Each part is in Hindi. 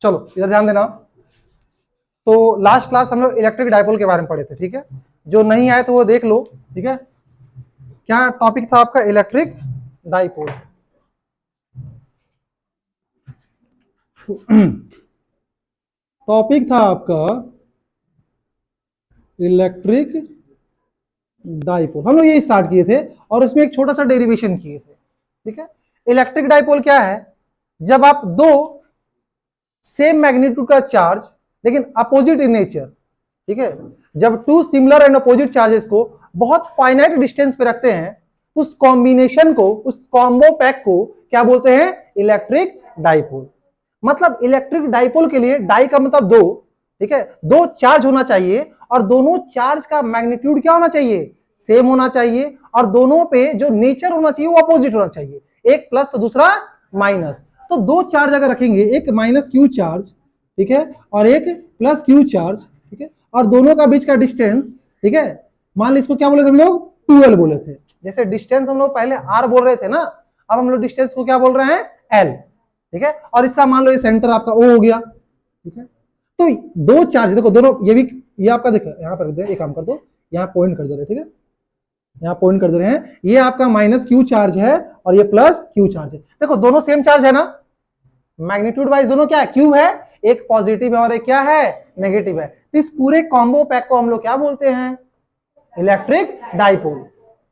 चलो इधर ध्यान देना। तो लास्ट क्लास हम लोग इलेक्ट्रिक डाइपोल के बारे में पढ़े थे, ठीक है। जो नहीं आए तो वो देख लो, ठीक है। क्या टॉपिक था आपका? Electric dipole. टॉपिक था आपका इलेक्ट्रिक डाइपोल। हम लोग ये स्टार्ट किए थे और उसमें एक छोटा सा डेरिवेशन किए थे, ठीक है। इलेक्ट्रिक डाइपोल क्या है? जब आप दो सेम मैग्नीट्यूड का चार्ज लेकिन अपोजिट इन नेचर, ठीक है, जब two similar and opposite charges को बहुत फाइनाइट डिस्टेंस पे रखते हैं, उस कॉम्बिनेशन को, उस कॉम्बो पैक को क्या बोलते हैं? Electric dipole. मतलब इलेक्ट्रिक डाइपोल के लिए डाई का मतलब दो, ठीक है, दो चार्ज होना चाहिए और दोनों चार्ज का मैग्नीट्यूड क्या होना चाहिए? सेम होना चाहिए, और दोनों पे जो नेचर होना चाहिए वो अपोजिट होना चाहिए, एक प्लस तो दूसरा माइनस। तो दो चार्ज अगर रखेंगे, एक माइनस क्यू चार्ज, ठीक है, और एक प्लस क्यू चार्ज, ठीक है, और दोनों का बीच का डिस्टेंस, ठीक है, मान ली इसको क्या बोले थे हम लोग? 12 बोले थे। जैसे डिस्टेंस हम लोग पहले आर बोल रहे थे ना, अब हम लोग डिस्टेंस को क्या बोल रहे हैं? एल, ठीक है। और इसका मान लो ये सेंटर आपका ओ हो गया, ठीक है। तो दो चार्ज देखो, दोनों ये भी, ये आपका देखो यहाँ पर एक काम कर दो, यहाँ पॉइंट कर दे रहे, ठीक है, यहाँ पॉइंट कर दे रहे हैं, ये आपका माइनस क्यू चार्ज है और ये प्लस क्यू चार्ज है। देखो दोनों सेम चार्ज है ना, मैग्नीट्यूड वाइज दोनों क्या है? क्यू है, एक पॉजिटिव है और एक क्या है? नेगेटिव है। तो इस पूरे कॉम्बो पैक को हम लोग क्या बोलते हैं? इलेक्ट्रिक डाइपोल,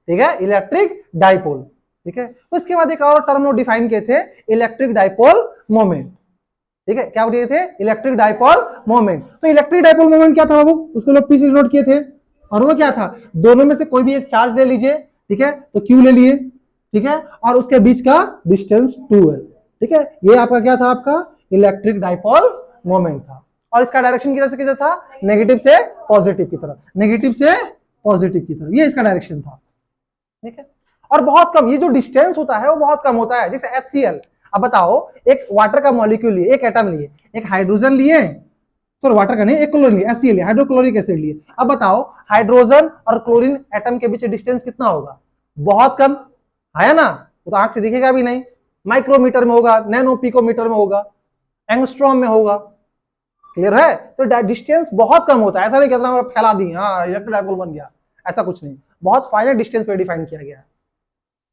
ठीक है, इलेक्ट्रिक डाइपोल, ठीक है। तो इसके बाद एक और टर्म लोग डिफाइन किए थे, इलेक्ट्रिक डाइपोल मोमेंट, ठीक है। क्या बोले थे? Electric dipole moment. तो इलेक्ट्रिक डाइपोल मोमेंट क्या था बाबू? उसको लोग पी से नोट किए थे, और वो क्या था? दोनों में से कोई भी एक चार्ज ले लीजिए, ठीक है, तो क्यू ले लिए, ठीक है, और उसके बीच का डिस्टेंस 2 है, ठीक है। ये आपका क्या था? आपका इलेक्ट्रिक डाइपोल मोमेंट था। और इसका डायरेक्शन किधर था? नेगेटिव से पॉजिटिव की तरफ, नेगेटिव से पॉजिटिव की तरफ, ये इसका डायरेक्शन था, ठीक है। और बहुत कम, ये जो डिस्टेंस होता है वो बहुत कम होता है। जैसे HCl, अब बताओ, एक वाटर का मॉलिक्यूल लिए, एक एटम लिए, एक हाइड्रोजन लिए, सॉरी वाटर का नहीं, एक क्लोरीन लिए, HCl लिए, हाइड्रोक्लोरिक एसिड लिए। अब बताओ हाइड्रोजन और क्लोरीन एटम के बीच डिस्टेंस कितना होगा? बहुत कम है ना, वो तो आंख से दिखेगा भी नहीं, माइक्रोमीटर में होगा, नैनो पिकोमीटर में होगा, एंगस्ट्रॉम में होगा, क्लियर है। तो डिस्टेंस बहुत कम होता है, ऐसा नहीं कहता फैला दी हाँ इलेक्ट्रिक डाइपोल बन गया, ऐसा कुछ नहीं, बहुत फाइनल डिस्टेंस पे डिफाइन किया गया है।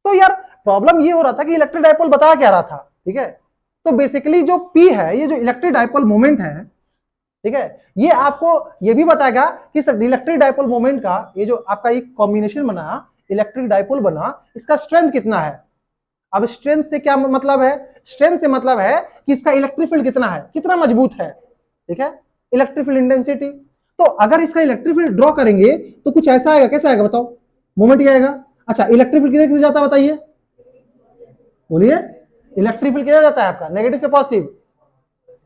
तो यार प्रॉब्लम ये हो रहा था कि इलेक्ट्रिक डाइपोल बता क्या रहा था, ठीक है। तो बेसिकली जो P है, ये जो इलेक्ट्रिक डाइपोल मोमेंट है, ठीक है, ये आपको ये भी बताएगा कि इलेक्ट्रिक डाइपोल मोमेंट का ये जो आपका एक कॉम्बिनेशन बना, इलेक्ट्रिक डाइपोल बना, इसका स्ट्रेंथ कितना है। अब स्ट्रेंथ से क्या मतलब है? स्ट्रेंथ से मतलब है कि इसका इलेक्ट्रिक फील्ड कितना है, कितना मजबूत है, ठीक है, इलेक्ट्रिक फील्ड इंटेंसिटी। तो अगर इसका इलेक्ट्रिक फील्ड ड्रॉ करेंगे तो कुछ ऐसा आएगा, कैसा आएगा बताओ? मोमेंट ये आएगा। अच्छा इलेक्ट्रिक फील्ड किधर जाता है बताइए, बोलिए। इलेक्ट्रिक फील्ड किधर जाता है आपका? नेगेटिव से पॉजिटिव,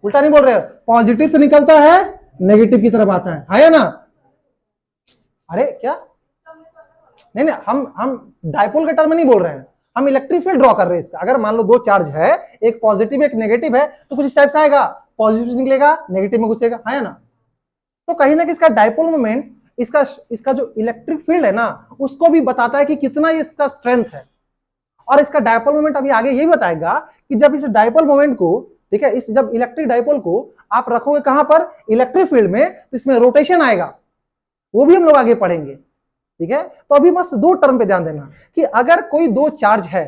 उल्टा नहीं बोल रहे, पॉजिटिव से निकलता है नेगेटिव की तरफ आता है या ना? अरे क्या, नहीं नहीं, हम डाइपोल के टर्म में नहीं बोल रहे हैं, हम इलेक्ट्रिक फील्ड ड्रॉ कर रहे हैं इसका। अगर मान लो दो चार्ज है, एक पॉजिटिव एक नेगेटिव है, तो कुछ इस टाइप से आएगा, पॉजिटिव निकलेगा नेगेटिव में घुसेगा, है ना। तो कहीं ना कहीं इसका डाइपोल मोमेंट, इसका जो इलेक्ट्रिक फील्ड है ना, उसको भी बताता है कि कितना ये इसका स्ट्रेंथ है। और इसका डाइपोल मोमेंट अभी आगे यही बताएगा कि जब इस डाइपोल मोमेंट को, ठीक है, इस जब इलेक्ट्रिक डाइपोल को आप रखोगे कहां पर? इलेक्ट्रिक फील्ड में, तो इसमें रोटेशन आएगा, वो भी हम लोग आगे पढ़ेंगे, ठीक है। तो अभी बस दो टर्म पे ध्यान देना कि अगर कोई दो चार्ज है,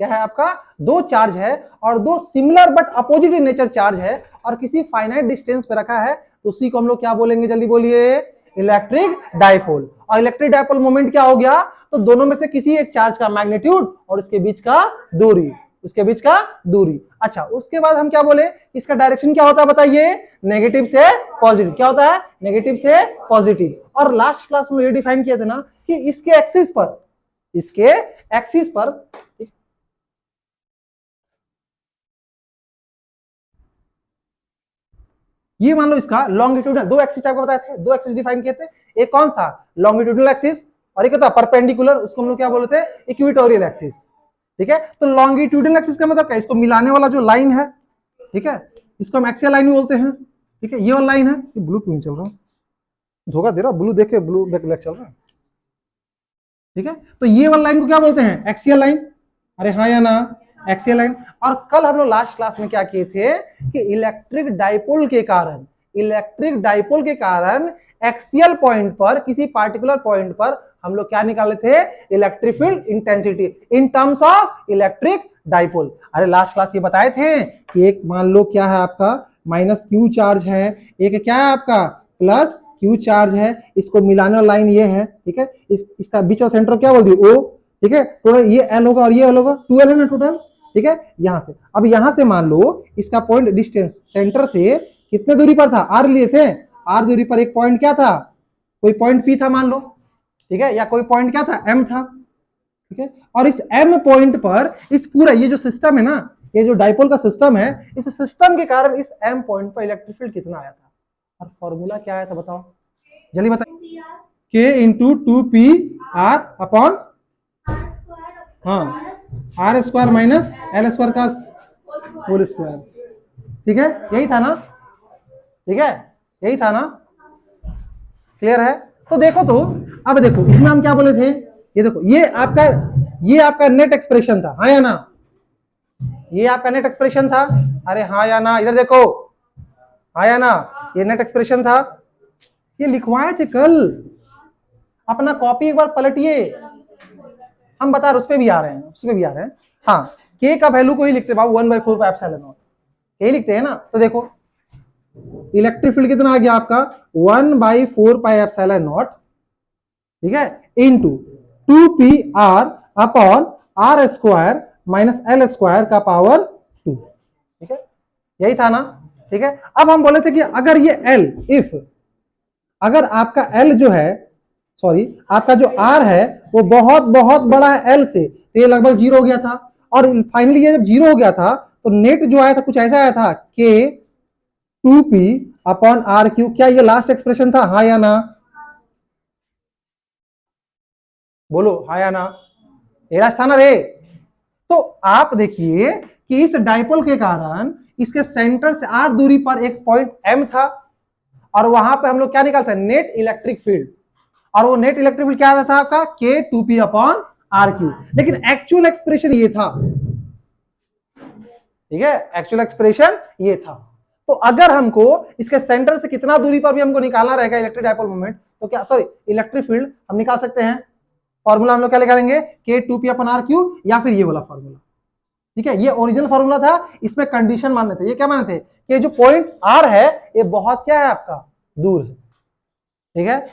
क्या है आपका? दो चार्ज है और दो similar but opposite in nature charge है और किसी फाइनाइट डिस्टेंस पे रखा है, तो उसी को हम लोग क्या बोलेंगे? जल्दी बोलिए, इलेक्ट्रिक डाइपोल। और इलेक्ट्रिक डाइपोल मोमेंट क्या हो गया? तो दोनों में से किसी एक चार्ज का मैग्नीट्यूड और उसके बीच का दूरी, उसके बीच का दूरी। अच्छा उसके बाद हम क्या बोले? इसका डायरेक्शन क्या होता है बताइए? नेगेटिव से पॉजिटिव। क्या होता है? नेगेटिव से पॉजिटिव। और लास्ट क्लास में ये डिफाइन किया था ना कि इसके एक्सिस पर, इसके एक्सिस पर, ये मान लो इसका लॉन्गिट्यूडल, दो एक्सिस टाइप का बताए थे, दो एक्सिस डिफाइन किए थे। एक कौन सा? लॉन्गिट्यूडल एक्सिस, और एक होता है परपेंडिकुलर, उसको हम लोग क्या बोलते हैं? इक्वेटोरियल एक्सिस, ठीक है। तो लॉन्गिट्यूडल एक्सिस का मतलब क्या? इसको मिलाने वाला जो लाइन है, ठीक है, इसको हम एक्सियल लाइन बोलते हैं, ठीक है। ये वाला लाइन है, ये ब्लू क्यों चल रहा है, धोखा दे रहा, ब्लू देखे, ब्लू ब्लैक चल रहा है, ठीक है। तो ये वाला लाइन को क्या बोलते हैं? Axial line. अरे हाँ या ना? Axial line. और कल हम लोग लास्ट क्लास में क्या किए थे कि इलेक्ट्रिक डाइपोल के कारण एक्सियल पॉइंट पर, किसी पार्टिकुलर पॉइंट पर हम लोग क्या निकाले थे, electric field intensity in terms of electric dipole. अरे लास्ट क्लास ये बताए थे कि एक मान लो क्या है आपका माइनस क्यू चार्ज है, एक क्या है आपका प्लस क्यू चार्ज है, इसको मिलाने वाला लाइन ये है, ठीक है, इसका बीच और सेंटर क्या बोल दी ओ, ठीक है, टोटल ये एल होगा और ये एल होगा, 2L है ना टोटल, ठीक है। यहां से अब यहां से मान लो इसका पॉइंट डिस्टेंस सेंटर से कितने दूरी पर था, आर लिए थे, आर दूरी पर एक पॉइंट क्या था, कोई पॉइंट पी था मान लो, ठीक है, या कोई पॉइंट क्या था एम था, ठीक है। और इस एम पॉइंट पर इस पूरा ये जो सिस्टम है ना, ये जो डाइपोल का सिस्टम है, इस सिस्टम के कारण इस एम पॉइंट पर इलेक्ट्रिक फील्ड कितना आया था, और फॉर्मूला क्या आया था बताओ, जल्दी बताइए। K into 2 P R upon, हाँ, R square minus L square का होल स्क्वायर, ठीक है, यही था ना, ठीक है, यही था ना, क्लियर है। तो देखो, तो अब देखो इसमें हम क्या बोले थे, ये देखो ये आपका नेट एक्सप्रेशन था, हाँ या ना, ये आपका नेट एक्सप्रेशन था, अरे हाँ या ना, इधर देखो, हाँ या ना, ये नेट एक्सप्रेशन था, ये लिखवाए थे कल, अपना कॉपी एक बार पलटिए, हम बता रहे उस पे भी आ रहे हैं, उस पे भी आ रहे हैं, हाँ, के का वैल्यू को ही लिखते बाबू 1/4 पाई एप्सिलॉन नॉट, यही लिखते हैं ना। तो देखो इलेक्ट्रिक फील्ड कितना आ गया आपका 1/4 पाई एप्सिलॉन नॉट, ठीक है, into 2 P R upon R square minus L square का पावर 2, ठीक है, यही था ना, ठीक है। अब हम बोले थे कि अगर ये एल, इफ अगर आपका एल जो है, सॉरी आपका जो आर है वो बहुत बहुत बड़ा है एल से, तो ये लगभग 0 हो गया था, और फाइनली ये जब 0 हो गया था तो नेट जो आया था कुछ ऐसा आया था के 2p अपॉन आर क्यू, क्या ये लास्ट एक्सप्रेशन था, हाँ या ना, बोलो हाँ या ना, ये लास्ट था ना रे। तो आप देखिए कि इस डाइपोल के कारण इसके सेंटर से आर दूरी पर एक पॉइंट एम था, और वहां पे हम लोग क्या निकालते हैं, नेट इलेक्ट्रिक फील्ड, और वो नेट इलेक्ट्रिक फील्ड क्या था आपका के 2p अपॉन आर क्यू, लेकिन एक्चुअल एक्सप्रेशन ये था, ठीक है, एक्चुअल एक्सप्रेशन ये था। तो अगर हमको इसके सेंटर से कितना दूरी पर भी हमको निकालना रहेगा इलेक्ट्रिक डाइपोल मोमेंट, तो क्या, सॉरी इलेक्ट्रिक फील्ड हम निकाल सकते हैं, फॉर्मूला हम लोग क्या निकालेंगे, के 2p अपॉन आर क्यू, या फिर ये वाला फॉर्मूला, ठीक है, ये ओरिजिनल फॉर्मूला था, इसमें कंडीशन मानने थे, ये क्या माने थे कि जो पॉइंट आर है ये बहुत क्या है आपका दूर है, ठीक है।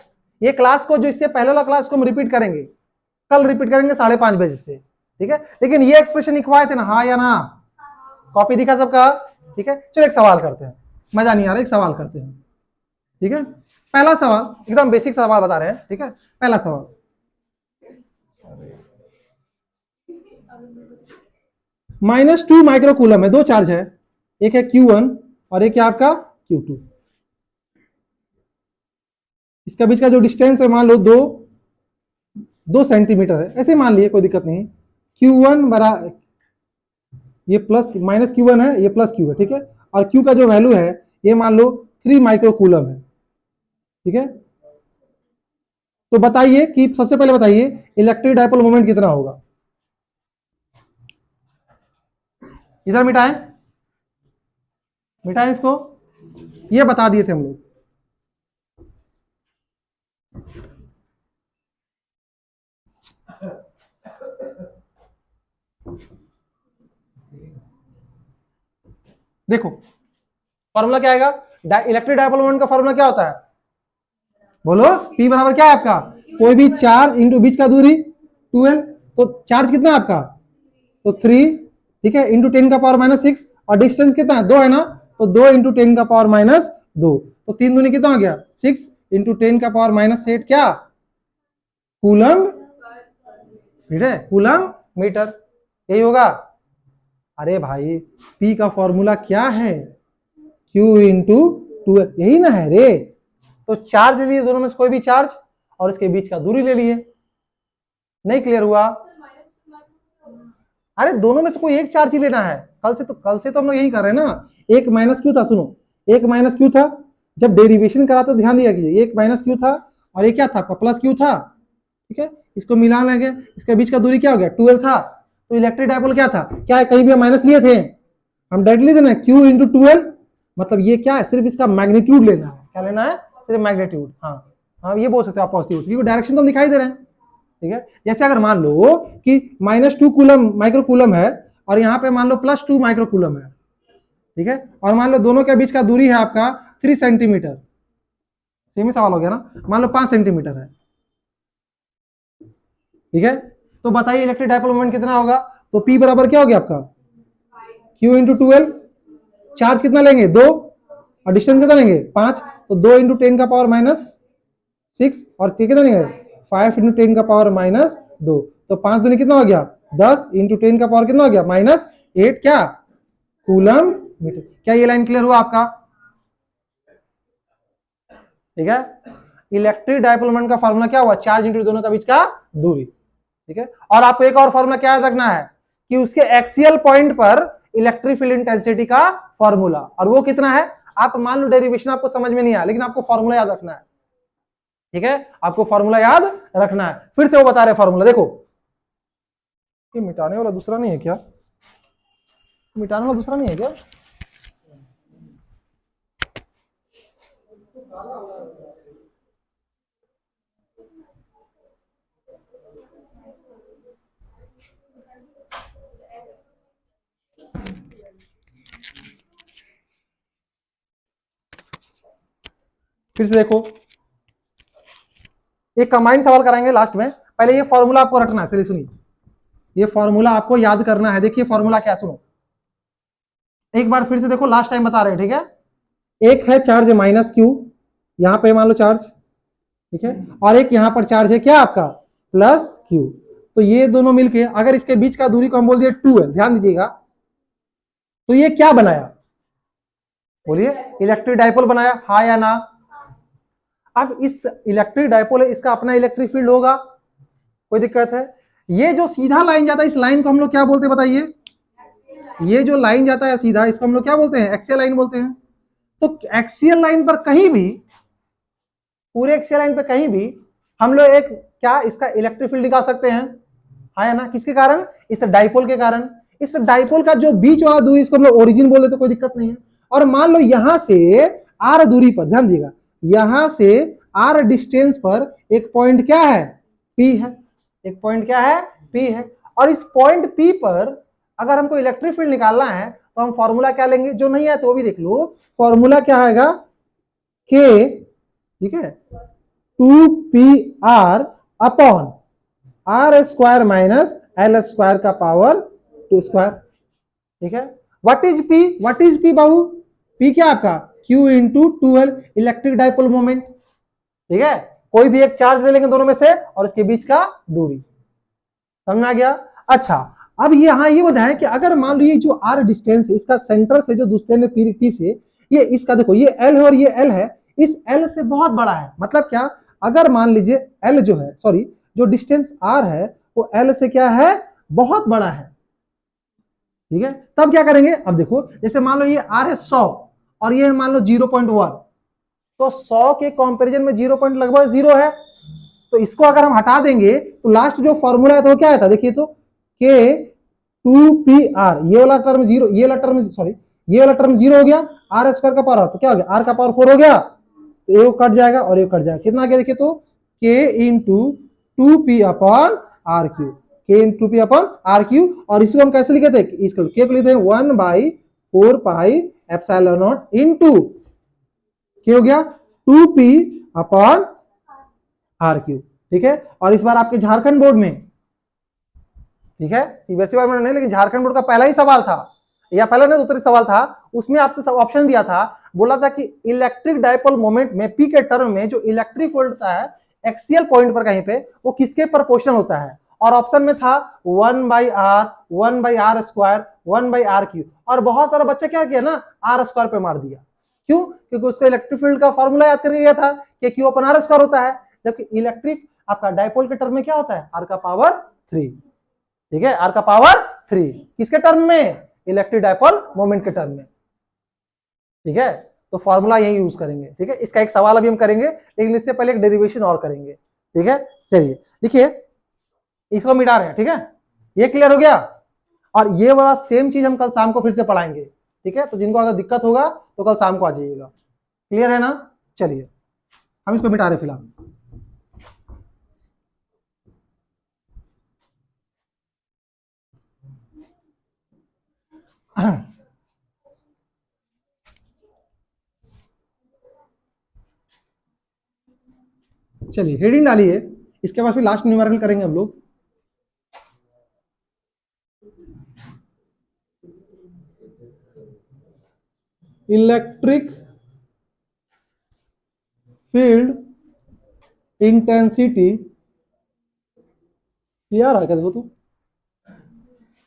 ये क्लास को, जो इससे पहले वाला क्लास को हम रिपीट करेंगे, कल रिपीट करेंगे 5:30 बजे से, ठीक है, लेकिन ये एक्सप्रेशन लिखवाए थे ना, हाँ या ना, कॉपी दिखा सबका, ठीक है। चलो एक सवाल करते हैं, मजा नहीं आ रहा, एक सवाल करते हैं, ठीक है। पहला सवाल एकदम बेसिक सवाल बता रहे हैं, ठीक है। पहला सवाल, -2 माइक्रो कूलम है, दो चार्ज है, एक है Q1 और एक है आपका Q2, इसका बीच का जो डिस्टेंस है मान लो 2 सेंटीमीटर है, ऐसे मान लिए, कोई दिक्कत नहीं। Q1 बरा, ये प्लस माइनस Q1 है, ये प्लस Q है, ठीक है, और Q का जो वैल्यू है ये मान लो 3 माइक्रो कूलम है, ठीक है। तो बताइए कि सबसे पहले बताइए इलेक्ट्रिक डाइपोल मोमेंट कितना होगा, इधर मिटाएं, मिटाएं इसको, ये बता दिए थे हम लोग, देखो फॉर्मूला क्या आएगा, इलेक्ट्रिक डाइपोल मोमेंट का फॉर्मूला क्या होता है, बोलो, P बराबर क्या है आपका, कोई भी चार्ज इंटू बीच का दूरी 2L, तो चार्ज कितना है आपका, तो 3, ठीक है, इंटू 10 का पावर -6, और डिस्टेंस कितना है 2 है ना, तो 2 इंटू 10 का पावर -2, तो 3 दूनी कितना हो गया 6 इंटू 10 का पावर -8 क्या, कूलम, ठीक है, कूलम मीटर, यही होगा। अरे भाई P का फॉर्मूला क्या है, Q इंटू 2L, यही ना है रे। तो चार्ज लिए दोनों में से कोई भी चार्ज, और इसके बीच का दूरी ले लिए, नहीं क्लियर हुआ, अरे दोनों में से कोई एक चार्ज ही लेना है, कल से तो हम लोग यही कर रहे हैं ना। एक माइनस क्यू था, सुनो, एक माइनस क्यू था, जब डेरिवेशन करा तो ध्यान दिया कीजिए, एक माइनस क्यू था और ये क्या था आपका प्लस क्यू था, ठीक है, इसको मिलाना है, इसके बीच का दूरी क्या हो गया 2L था, तो इलेक्ट्रिक डायपोल क्या था, क्या है, कहीं भी हम माइनस लिए थे, हम डायरेक्ट ले देना Q इंटू 12, मतलब ये क्या है, सिर्फ इसका मैग्नीट्यूड लेना है, क्या लेना है, सिर्फ मैग्नीट्यूड। हाँ हाँ, ये बोल सकते हो आप पॉजिटिव, क्योंकि डायरेक्शन तो हम दिखाई दे रहे हैं, ठीक है। जैसे अगर मान लो कि -2 कूलम माइक्रो कूलम है और यहाँ पे मान लो +2 माइक्रो कूलम है, ठीक है, और मान लो दोनों के बीच का दूरी है आपका 3 सेंटीमीटर, सेम ही सवाल हो गया ना, मान लो 5 सेंटीमीटर है, ठीक है। तो बताइए इलेक्ट्रिक डायपोल मोमेंट कितना होगा, तो P बराबर क्या हो गया आपका, Q इंटू 12, चार्ज कितना लेंगे 2 और डिस्टेंस कितना लेंगे 5, तो 2 इंटू 10 का पावर -6 और कितना लेंगे 5 इंटू 10 का पावर -2, तो 5 दूनी कितना हो गया 10 इंटू 10 का पावर कितना हो गया -8 क्या कूलम मीटर। क्या ये लाइन क्लियर हुआ आपका, ठीक है। इलेक्ट्रिक डायपोल मोमेंट का फॉर्मूला क्या हुआ, चार्ज इंटू दोनों के बीच का दूरी, ठीक है। और आपको एक और फॉर्मूला क्या याद रखना है कि उसके एक्सियल पॉइंट पर इलेक्ट्रिक फील्ड इंटेंसिटी का फॉर्मूला, और वो कितना है, आप मान लो डेरिवेशन आपको समझ में नहीं आया, लेकिन आपको फॉर्मूला याद रखना है, ठीक है, आपको फॉर्मूला याद रखना है। फिर से वो बता रहे फॉर्मूला, देखो ये मिटाने वाला दूसरा नहीं है क्या, मिटाने वाला दूसरा नहीं है क्या, फिर से देखो, एक कंबाइंड सवाल कराएंगे लास्ट में, पहले ये फॉर्मूला आपको रखना है, चलिए सुनिए, ये फॉर्मूला आपको याद करना है। देखिए फॉर्मूला क्या, सुनो एक बार फिर से देखो, लास्ट टाइम बता रहे हैं, ठीक है। एक है चार्ज -Q, यहां पे मान लो चार्ज, ठीक है, और एक यहां पर चार्ज है क्या आपका +Q, तो ये दोनों मिलके अगर इसके बीच का दूरी को हम बोल दिए 2 है, ध्यान दीजिएगा, तो ये क्या बनाया, बोलिए इलेक्ट्रिक डायपोल बनाया, हाँ या ना। अब इस इलेक्ट्रिक डायपोल है, इसका अपना इलेक्ट्रिक फील्ड होगा, कोई दिक्कत है। ये जो सीधा लाइन जाता है, इस लाइन को हम लोग क्या बोलते हैं बताइए, ये जो लाइन जाता है सीधा, इसको हम लोग क्या बोलते हैं, एक्सियल लाइन बोलते हैं। तो एक्सियल लाइन पर कहीं भी, पूरे एक्सियल लाइन पर कहीं भी हम लोग एक क्या इसका इलेक्ट्रिक फील्ड निकाल सकते हैं, हाँ या ना, किसके कारण, इस डायपोल के कारण। इस डायपोल का जो बीच वाला दूरी, इसको हम लोग ओरिजिन बोल देते, कोई दिक्कत नहीं है। और मान लो यहां से r दूरी पर, ध्यान दीजिएगा, यहां से r डिस्टेंस पर एक पॉइंट क्या है, P है, एक पॉइंट क्या है, P है। और इस पॉइंट P पर अगर हमको इलेक्ट्रिक फील्ड निकालना है तो हम फॉर्मूला क्या लेंगे, जो नहीं है तो वो भी देख लो, फॉर्मूला क्या आएगा, K, ठीक है, 2PR upon r² minus l² का पावर 2 स्क्वायर, ठीक है। What is P, what is P Babu, P क्या आपका Q into 12 electric dipole moment, ठीक है। कोई भी एक चार्ज ले लेंगे दोनों में से और इसके बीच का दूरी, समझ में आ गया। अच्छा, अब यहां ये बताएं कि अगर मान लो ये जो r डिस्टेंस है, इसका सेंटर से जो दूसरे P से, ये इसका देखो, ये L है और ये L है, इस L से बहुत बड़ा है, मतलब क्या, अगर मान लीजिए L जो है, सॉरी जो डिस्टेंस r है वो L से क्या है, बहुत बड़ा है, ठीक है। तब क्या करेंगे, अब देखो जैसे मान लो ये r है 100 और ये मान लो 0.1, तो 100 के कंपैरिजन में 0 पॉइंट लगभग 0 है, तो इसको अगर हम हटा देंगे तो लास्ट जो फॉर्मूला है तो क्या है था, देखिए तो K 2PR, ये वाला टर्म 0, ये वाला टर्म सॉरी, ये वाला टर्म 0 हो गया, r² का पावर, तो क्या हो गया, r का पावर 4 हो गया, तो ये कट जाएगा और ये कट जाएगा, कितना आ गया देखिए तो K into 2P upon RQ, K into 2P upon RQ। और इसको हम कैसे लिखे थे, इसको K को लिखते हैं 1/4 पाई एप्सिलॉन नॉट इंटू, क्या हो गया 2P अपॉन RQ, ठीक है। और इस बार आपके झारखंड बोर्ड में, ठीक है, सीबीएसई बोर्ड में नहीं, लेकिन झारखंड बोर्ड का पहला ही सवाल था, या पहला नहीं दूसरा सवाल था, उसमें आपसे ऑप्शन दिया था, बोला था कि इलेक्ट्रिक डायपोल मोमेंट में P के टर्म में जो इलेक्ट्रिक फील्ड होता है एक्सियल पॉइंट पर कहीं पे, वो किसके प्रोपोर्शनल होता है, और ऑप्शन में था 1/r, 1/r², 1/rq, और बहुत सारा बच्चा क्या किया ना, r² पे मार दिया, क्यों, क्योंकि उसका इलेक्ट्रिक फील्ड का फॉर्मूला याद करके गया था कि Q अपन r² होता है, जबकि इलेक्ट्रिक आपका डायपोल के टर्म में क्या होता है, r का पावर 3, ठीक है, r का पावर 3, किसके टर्म में, इलेक्ट्रिक डायपोल मोमेंट के टर्म में, ठीक है। तो फॉर्मूला यही यूज करेंगे, ठीक है। इसका एक सवाल अभी हम करेंगे, लेकिन इससे पहले एक डेरिवेशन और करेंगे, ठीक है। चलिए देखिए, इसको मिटा रहे हैं, ठीक है, ये क्लियर हो गया। और ये वाला सेम चीज हम कल शाम को फिर से पढ़ाएंगे, ठीक है। तो जिनको अगर दिक्कत होगा तो कल शाम को आ जाइएगा, क्लियर है ना। चलिए हम इसको मिटा रहे फिलहाल। चलिए हेडिंग डालिए, इसके बाद फिर लास्ट न्यूमेरिकल करेंगे हम लोग। इलेक्ट्रिक फील्ड इंटेंसिटी, क्या रहा देखो तू,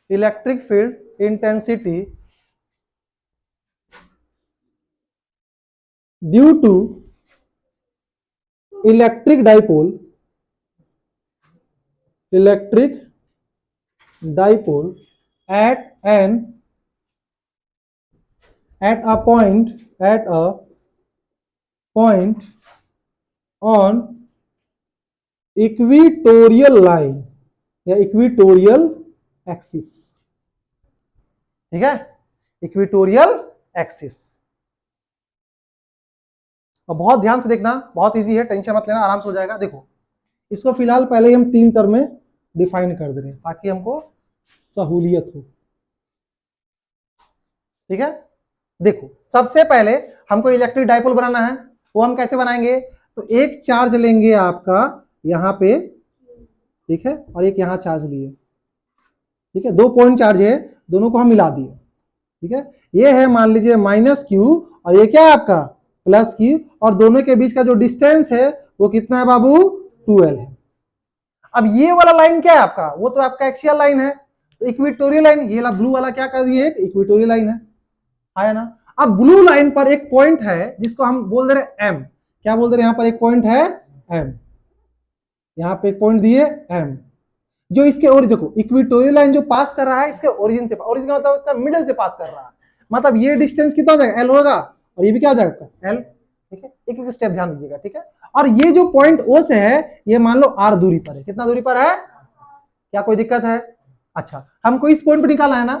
electric field intensity due to electric dipole, electric dipole at a point on equatorial line या इक्विटोरियल एक्सिस, ठीक है, इक्विटोरियल एक्सिस। और बहुत ध्यान से देखना, बहुत इजी है, टेंशन मत लेना, आराम से हो जाएगा। देखो इसको फिलहाल पहले ही हम 3 टर्म में डिफाइन कर दे रहे हैं ताकि हमको सहूलियत हो, ठीक है। देखो सबसे पहले हमको इलेक्ट्रिक डाइपोल बनाना है, वो हम कैसे बनाएंगे, तो एक चार्ज लेंगे आपका यहाँ पे, ठीक है, और एक यहाँ चार्ज लिए, ठीक है, 2 पॉइंट चार्ज है, दोनों को हम मिला दिए, ठीक है। ये है मान लीजिए -q और ये क्या है आपका +q, और दोनों के बीच का जो डिस्टेंस है वो कितना है बाबू, 2l है। अब ये वाला लाइन क्या है आपका, वो तो आपका एक्सियल लाइन है, तो इक्विटोरियल लाइन, ये ब्लू वाला क्या कर दिए, इक्विटोरियल लाइन है, आया ना। अब ब्लू लाइन पर एक पॉइंट है जिसको हम बोल दे रहे m, क्या बोल दे रहे, यहाँ पर एक पॉइंट है m, यहाँ पे एक पॉइंट दिए m, जो इसके और देखो इक्विटोरियल लाइन जो पास कर रहा है इसके ओरिजिन से, ओरिजिन का मतलब इसका मिडिल से पास कर रहा है, मतलब ये डिस्टेंस कितना हो जाएगा, l होगा, और ये भी क्या हो जाएगा l, ठीक है। एक एक स्टेप ध्यान दीजिएगा, ठीक है। और ये जो पॉइंट O से है ये मान लो r दूरी पर है, कितना दूरी पर है, क्या कोई दिक्कत है। अच्छा हमको इस पॉइंट पर निकालना है ना,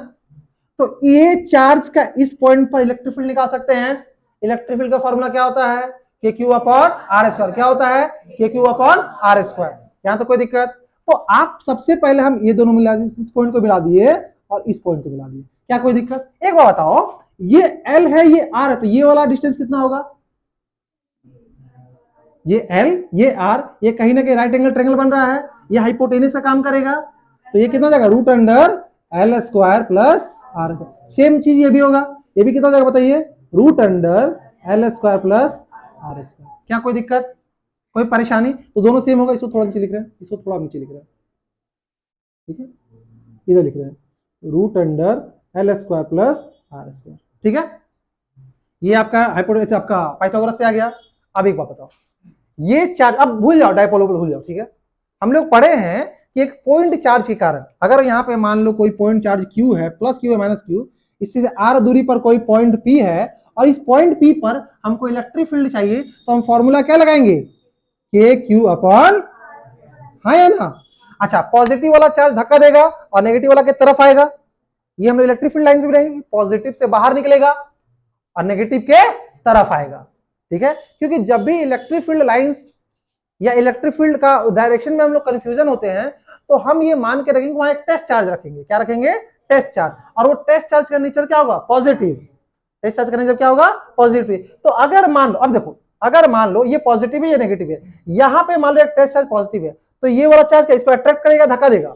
तो ये चार्ज का इस पॉइंट पर इलेक्ट्रिक फील्ड निकाल सकते हैं। इलेक्ट्रिक फील्ड का फॉर्मूला क्या होता है, KQ/R², क्या होता है KQ/R², यहां तो कोई दिक्कत। तो आप सबसे पहले हम ये दोनों मिला दिए, इस पॉइंट को मिला दिए और इस पॉइंट को मिला दिए, क्या कोई दिक्कत। एक बात बताओ, ये L है ये R है, तो ये वाला डिस्टेंस कितना होगा, ये L ये R, ये कहीं ना कहीं राइट एंगल ट्रायंगल बन रहा है, ये हाइपोटेनस का काम करेगा, तो ये कितना हो जाएगा √L² प्लस R। सेम चीज ये भी होगा, ये भी कितना हो जाएगा बताइए, √L² प्लस R²। क्या कोई दिक्कत, कोई परेशानी, तो दोनों सेम होगा। इसको थोड़ा नीचे लिख रहे हैं, इसको थोड़ा नीचे लिख रहे हैं, ठीक है, इधर लिख रहे हैं √L² प्लस R², ठीक है। ये आपका हाइपोटेनस आपका पाइथागोरस से आ गया। अब एक बात बताओ, ये चार्ज अब भूल जाओ, डायपोल भूल जाओ, ठीक है। हम लोग पढ़े हैं कि एक पॉइंट चार्ज के कारण अगर यहाँ पे मान लो कोई पॉइंट चार्ज Q है, +Q है -Q, इससे R दूरी पर कोई पॉइंट P है और इस पॉइंट P पर हमको इलेक्ट्रिक फील्ड चाहिए, तो हम फॉर्मूला क्या लगाएंगे, KQ/, हाँ या ना। अच्छा पॉजिटिव वाला चार्ज धक्का देगा और नेगेटिव वाला की तरफ आएगा, ये हम इलेक्ट्रिक फील्ड लाइन भी रहेंगे, पॉजिटिव से बाहर निकलेगा और नेगेटिव के तरफ आएगा, ठीक है। क्योंकि जब भी इलेक्ट्रिक फील्ड लाइंस या इलेक्ट्रिक फील्ड का डायरेक्शन में हम लोग कंफ्यूजन होते हैं, तो हम ये मान के रखेंगे वहां एक टेस्ट चार्ज रखेंगे, क्या रखेंगे, टेस्ट चार्ज, और वो टेस्ट चार्ज का नेचर क्या होगा, पॉजिटिव, टेस्ट चार्ज का नेचर क्या होगा, पॉजिटिव। तो अगर मान लो, अब देखो अगर मान लो ये पॉजिटिव है या नेगेटिव है, यहां पे मान लो एक टेस्ट चार्ज पॉजिटिव है, तो ये वाला चार्ज क्या इसको अट्रैक्ट करेगा, धक्का देगा,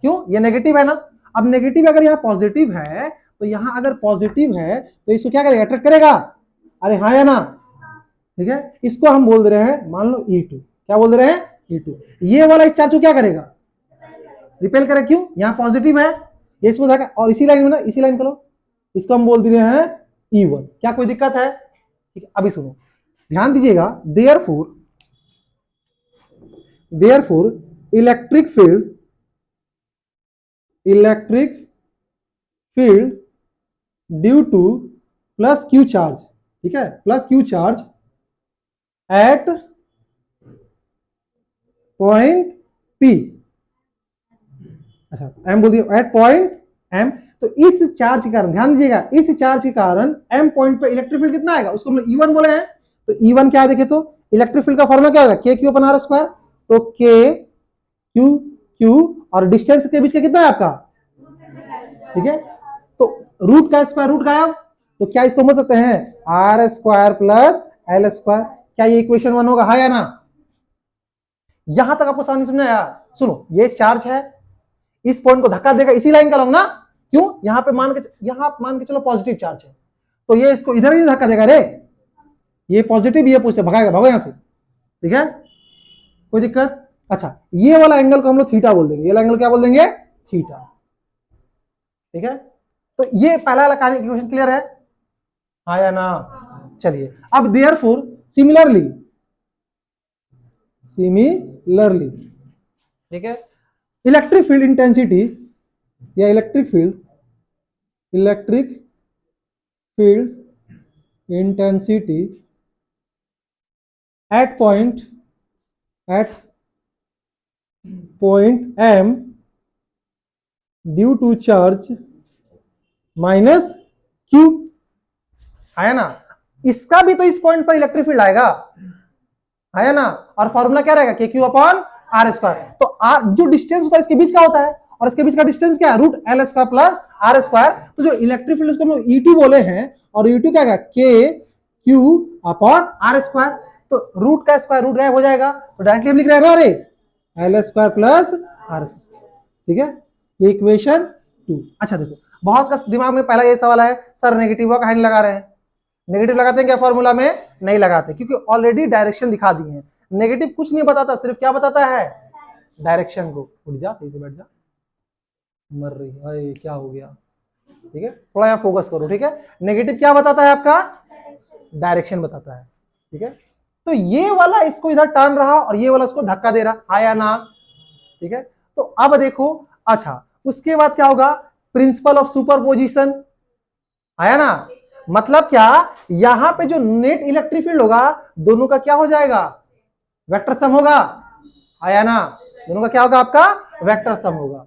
क्यों, ये नेगेटिव है ना। अब नेगेटिव अगर यहाँ पॉजिटिव है, तो यहां अगर पॉजिटिव है तो इसको क्या करेगा, अट्रैक्ट करेगा, अरे हाँ या ना, ठीक है। इसको हम बोल दे रहे हैं मान लो E2, क्या बोल दे रहे हैं, E2। ये वाला इस चार्ज को क्या करेगा, रिपेल करेगा, क्यों, यहाँ पॉजिटिव है, ये इसको धक्का, और इसी लाइन में ना, इसी लाइन करो, इसको हम बोल दे रहे हैं E1, क्या कोई दिक्कत है, ठीक है। अभी सुनो ध्यान दीजिएगा, therefore electric field due to +Q charge, ठीक है, +Q charge at point P, अच्छा एम बोल दिया, एट पॉइंट m। तो इस चार्ज के कारण ध्यान दीजिएगा, इस चार्ज के कारण m पॉइंट पे इलेक्ट्रिक फील्ड कितना आएगा, उसको हम E1 बोले हैं। तो E1 क्या है देखे तो इलेक्ट्रिक फील्ड का फॉर्मूला क्या होगा, के क्यू अपन आर स्क्वायर। तो के क्यू क्यू और डिस्टेंस के बीच का कितना है आपका, ठीक है। तो रूट का स्क्वायर रूट गायब, तो क्या इसको बोल सकते हैं R square plus L square. क्या ये इक्वेशन 1 होगा, हाँ या ना। यहां तक आपको समझ में आया। सुनो, ये चार्ज है, इस पॉइंट को धक्का देगा, इसी लाइन का लूंगा ना, क्यों, यहां पे मान के चलो पॉजिटिव चार्ज है, तो ये इसको इधर ही धक्का देगा रे, ये पॉजिटिव, ये पूछते भगाएगा, भागो यहां से, ठीक है, कोई दिक्कत। अच्छा, ये वाला एंगल को हम लोग थीटा बोल देंगे, ये वाला एंगल क्या बोल देंगे, थीटा, ठीक है। तो ये पहला वाला कहानी क्वेश्चन क्लियर है, हाँ या ना। चलिए, अब देयरफॉर सिमिलरली, ठीक है, इलेक्ट्रिक फील्ड इंटेंसिटी या electric field intensity at point m due to charge minus q, आया ना। इसका भी तो इस पॉइंट पर इलेक्ट्रिक फील्ड आएगा, आया ना। और फॉर्मूला क्या रहेगा, के क्यू अपॉन आर स्क्वायर। तो आर जो डिस्टेंस होता है इसके बीच का होता है, और इसके बीच का डिस्टेंस क्या है, root L square plus R square. तो जो इलेक्ट्रिक फील्ड उसको हम लोग E2 बोले हैं, और E2 क्या है, के क्यू अपॉन आर स्क्वायर। तो रूट का स्क्वायर रूट गायब हो जाएगा, तो डायरेक्टली हम लिख रहे हैं अरे L square plus R square, ठीक है, ये इक्वेशन 2। अच्छा देखो, बहुत का दिमाग में पहला ये सवाल है, सर नेगेटिव का नहीं लगा रहे हैं। नेगेटिव लगाते हैं क्या फॉर्मूला में, नहीं लगाते, क्योंकि ऑलरेडी डायरेक्शन दिखा दी है। नेगेटिव कुछ नहीं बताता, सिर्फ क्या बताता है, डायरेक्शन को। उठ जा, सही से बैठ जा, मर रही है, क्या हो गया, ठीक है, थोड़ा यहाँ फोकस करो, ठीक है। नेगेटिव क्या बताता है आपका, डायरेक्शन बताता है, ठीक है। तो ये वाला इसको इधर टान रहा और ये वाला उसको धक्का दे रहा, आया ना, ठीक है। तो अब देखो, अच्छा उसके बाद क्या होगा, प्रिंसिपल ऑफ सुपरपोजिशन, आया ना। मतलब क्या, यहां पे जो नेट इलेक्ट्रिक फील्ड होगा दोनों का क्या हो जाएगा, वेक्टर सम होगा, आया ना। दोनों का क्या होगा आपका, वेक्टर सम होगा,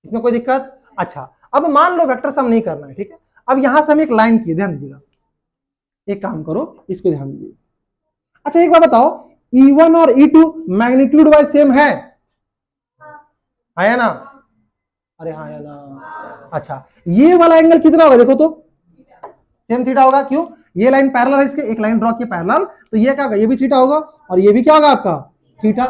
इसमें कोई दिक्कत। अच्छा, अब मान लो वेक्टर सम नहीं करना है, ठीक है। अब यहां से हम एक लाइन की, ध्यान दीजिएगा, एक काम करो, इसको ध्यान दीजिए। अच्छा एक बात बताओ, E1 और E2 मैग्नीट्यूड वाइज सेम है, आया ना, अरे हाँ या ना। अच्छा, ये वाला एंगल कितना होगा देखो तो, सेम थीटा होगा, क्यों, ये लाइन पैरेलल है इसके, एक लाइन ड्रॉ की पैरेलल, तो ये क्या होगा, ये भी थीटा होगा, और ये भी क्या होगा आपका, थीटा,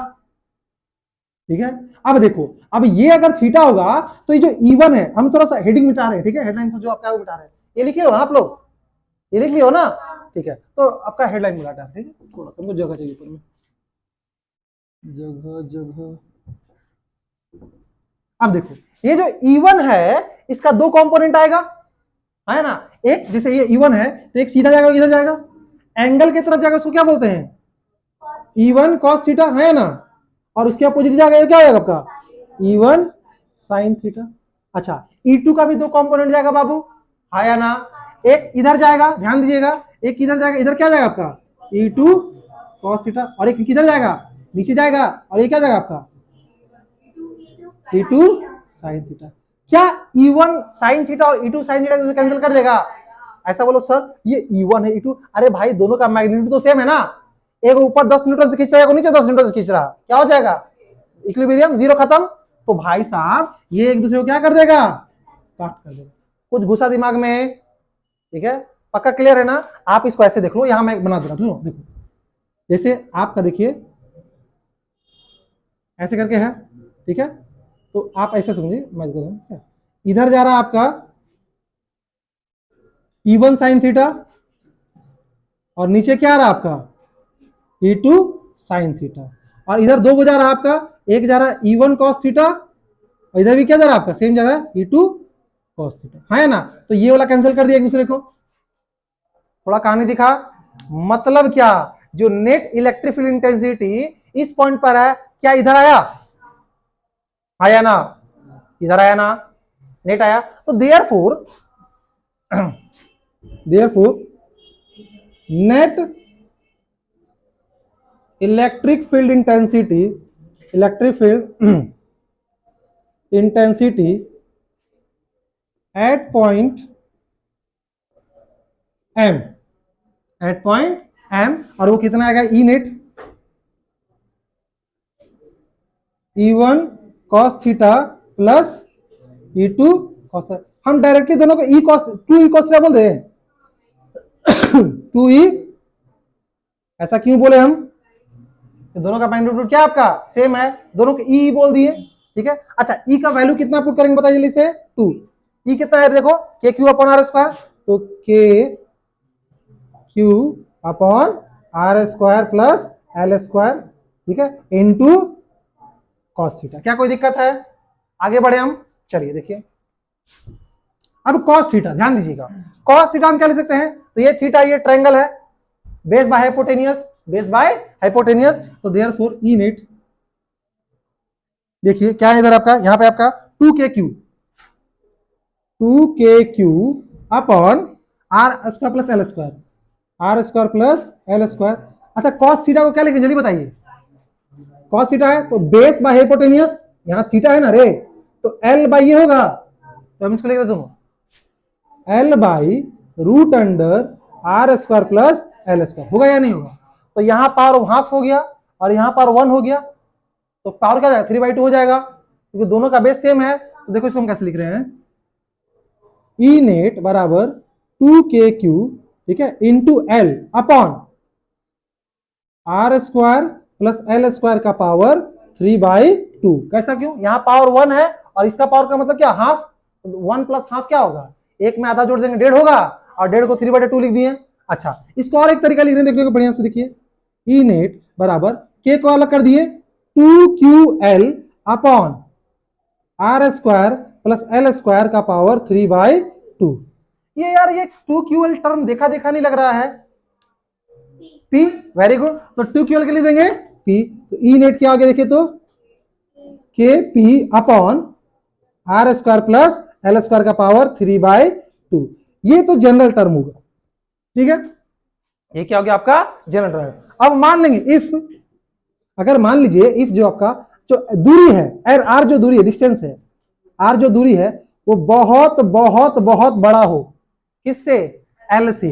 ठीक है। अब देखो, अब ये अगर थीटा होगा तो ये जो E1 है, हम थोड़ा सा हेडिंग मिटा रहे हैं, ठीक है, हेडलाइन जो आपका वो मिटा रहे हैं, ये लिखे हो आप लोग, ये लिख लियो ना, ठीक है। तो आपका हेडलाइन मिटाता है, ठीक है, थोड़ा सा जगह चाहिए ऊपर में, जगह जगह। अब देखो, ये जो E1 है इसका दो कंपोनेंट आएगा, है ना। एक जैसे ये E1 है तो एक सीधा जाएगा, इधर जाएगा, एंगल की तरफ जाएगा, उसको क्या बोलते हैं, E1 cos थीटा, है ना। और उसके अपोजिट जाएगा, क्या होगा आपका, E1 sin थीटा। अच्छा, E2 का भी दो कंपोनेंट जाएगा बाबू, है या ना। एक इधर जाएगा, ध्यान दीजिएगा, एक इधर जाएगा, इधर क्या जाएगा आपका E2 cos थीटा, और एक किधर जाएगा, नीचे जाएगा, और ये क्या जाएगा आपका E2 sin थीटा। क्या E1 sin थीटा और E2 sin थीटा कैंसिल कर देगा, ऐसा बोलो सर ये E1 है E2, अरे भाई दोनों का मैग्नीट्यूड तो सेम है ना, एक ऊपर 10 न्यूटन से खींच रहा है, नीचे 10 न्यूटन से खींच रहा, क्या हो जाएगा, इक्विलिब्रियम, जीरो खत्म। तो भाई साहब ये एक दूसरे को क्या कर देगा, काट कर देगा। कुछ घुसा दिमाग में, ठीक है, पक्का क्लियर है ना। आप इसको ऐसे देख लो, यहां मैं बना दे रहा हूं, देखो जैसे आपका देखिए ऐसे करके है, ठीक है। तो आप ऐसे समझिए, मैं इधर जा रहा है आपका E1 sin थीटा, और नीचे क्या आ रहा है आपका E2 sin थीटा, और इधर दो को जा रहा है आपका, एक जा रहा है E1 cos थीटा, और इधर भी क्या जा रहा है आपका, सेम जा रहा है E2 cos थीटा, है ना। तो ये वाला कैंसिल कर दिया एक दूसरे को, थोड़ा कहानी दिखा, मतलब क्या, जो नेट इलेक्ट्रिक फील्ड इंटेंसिटी इस पॉइंट पर है, क्या इधर आया ना, इधर आया ना, नेट आया। तो therefore net electric field intensity at point M, at point M, और वो कितना आएगा E net, E1 cos theta plus E2 cos, हम डायरेक्टली दोनों को E cos, two E cos क्या बोल रहे हैं टू ई, ऐसा क्यों बोले हम, तो दोनों का मैग्नीट्यूड क्या आपका सेम है, दोनों को ई बोल दिए, ठीक है। अच्छा ई का वैल्यू कितना पुट करेंगे बताइए जल्दी से, टू, ई कितना है देखो, के क्यू अपॉन आर स्क्वायर, तो K Q upon R square plus L square, ठीक है, इनटू कॉस थीटा। क्या कोई दिक्कत है, आगे बढ़े हम, चलिए देखिए अब कॉस थीटा, ध्यान दीजिएगा, कॉस थीटा हम क्या लिख सकते हैं, तो ये थीटा ये ट्रायंगल है, base by hypotenuse, base by hypotenuse, तो देयरफॉर ई नेट, देखिए क्या है इधर आपका, यहां पे आपका 2 K Q upon R square plus L square, R square plus L square. अच्छा कॉस थीटा को क्या लिखें जल्दी बताइए, कॉस थीटा है तो बेस बाय हाइपोटेनियस, यहां थीटा है ना रे, तो एल बाई ये होगा, तो हम इसको लिख रहे दोनों L by root under R square plus L square, होगा या नहीं होगा, तो यहां पावर हाफ हो गया और यहां पावर 1 हो गया, तो पावर क्या जाएगा 3/2 हो जाएगा, क्योंकि दोनों का बेस सेम है, तो देखो इसको हम कैसे लिख रहे हैं, ई नेट बराबर 2 के क्यू, ठीक है, into L upon R square plus L square का पावर 3/2, कैसा क्यों, यहां पावर 1 है और इसका पावर का मतलब क्या हाफ, 1 प्लस हाफ क्या होगा, एक में आधा जोड़ देंगे 1.5 होगा, और 1.5 को 3/2 लिख दिए। अच्छा इसको और एक तरीका लिख रहे हैं, देखने को बढ़िया से देखिए, ई नेट बराबर के को अलग कर दिए 2QL upon R square plus L square का पावर 3/2, ये यार ये 2QL टर्म देखा देखा नहीं लग रहा है, P, वेरी गुड, तो 2QL के लिए देंगे P, तो ई नेट क्या हो गया देखिए, तो K P upon R square plus L square का पावर 3/2, ये तो जनरल टर्म होगा, ठीक है, ये क्या हो गया आपका जनरल टर्म। अब मान लेंगे इफ, अगर मान लीजिए इफ जो आपका जो दूरी है, आर जो दूरी है, डिस्टेंस है, आर जो दूरी है वो बहुत बहुत बहुत बड़ा हो, किससे, एल से,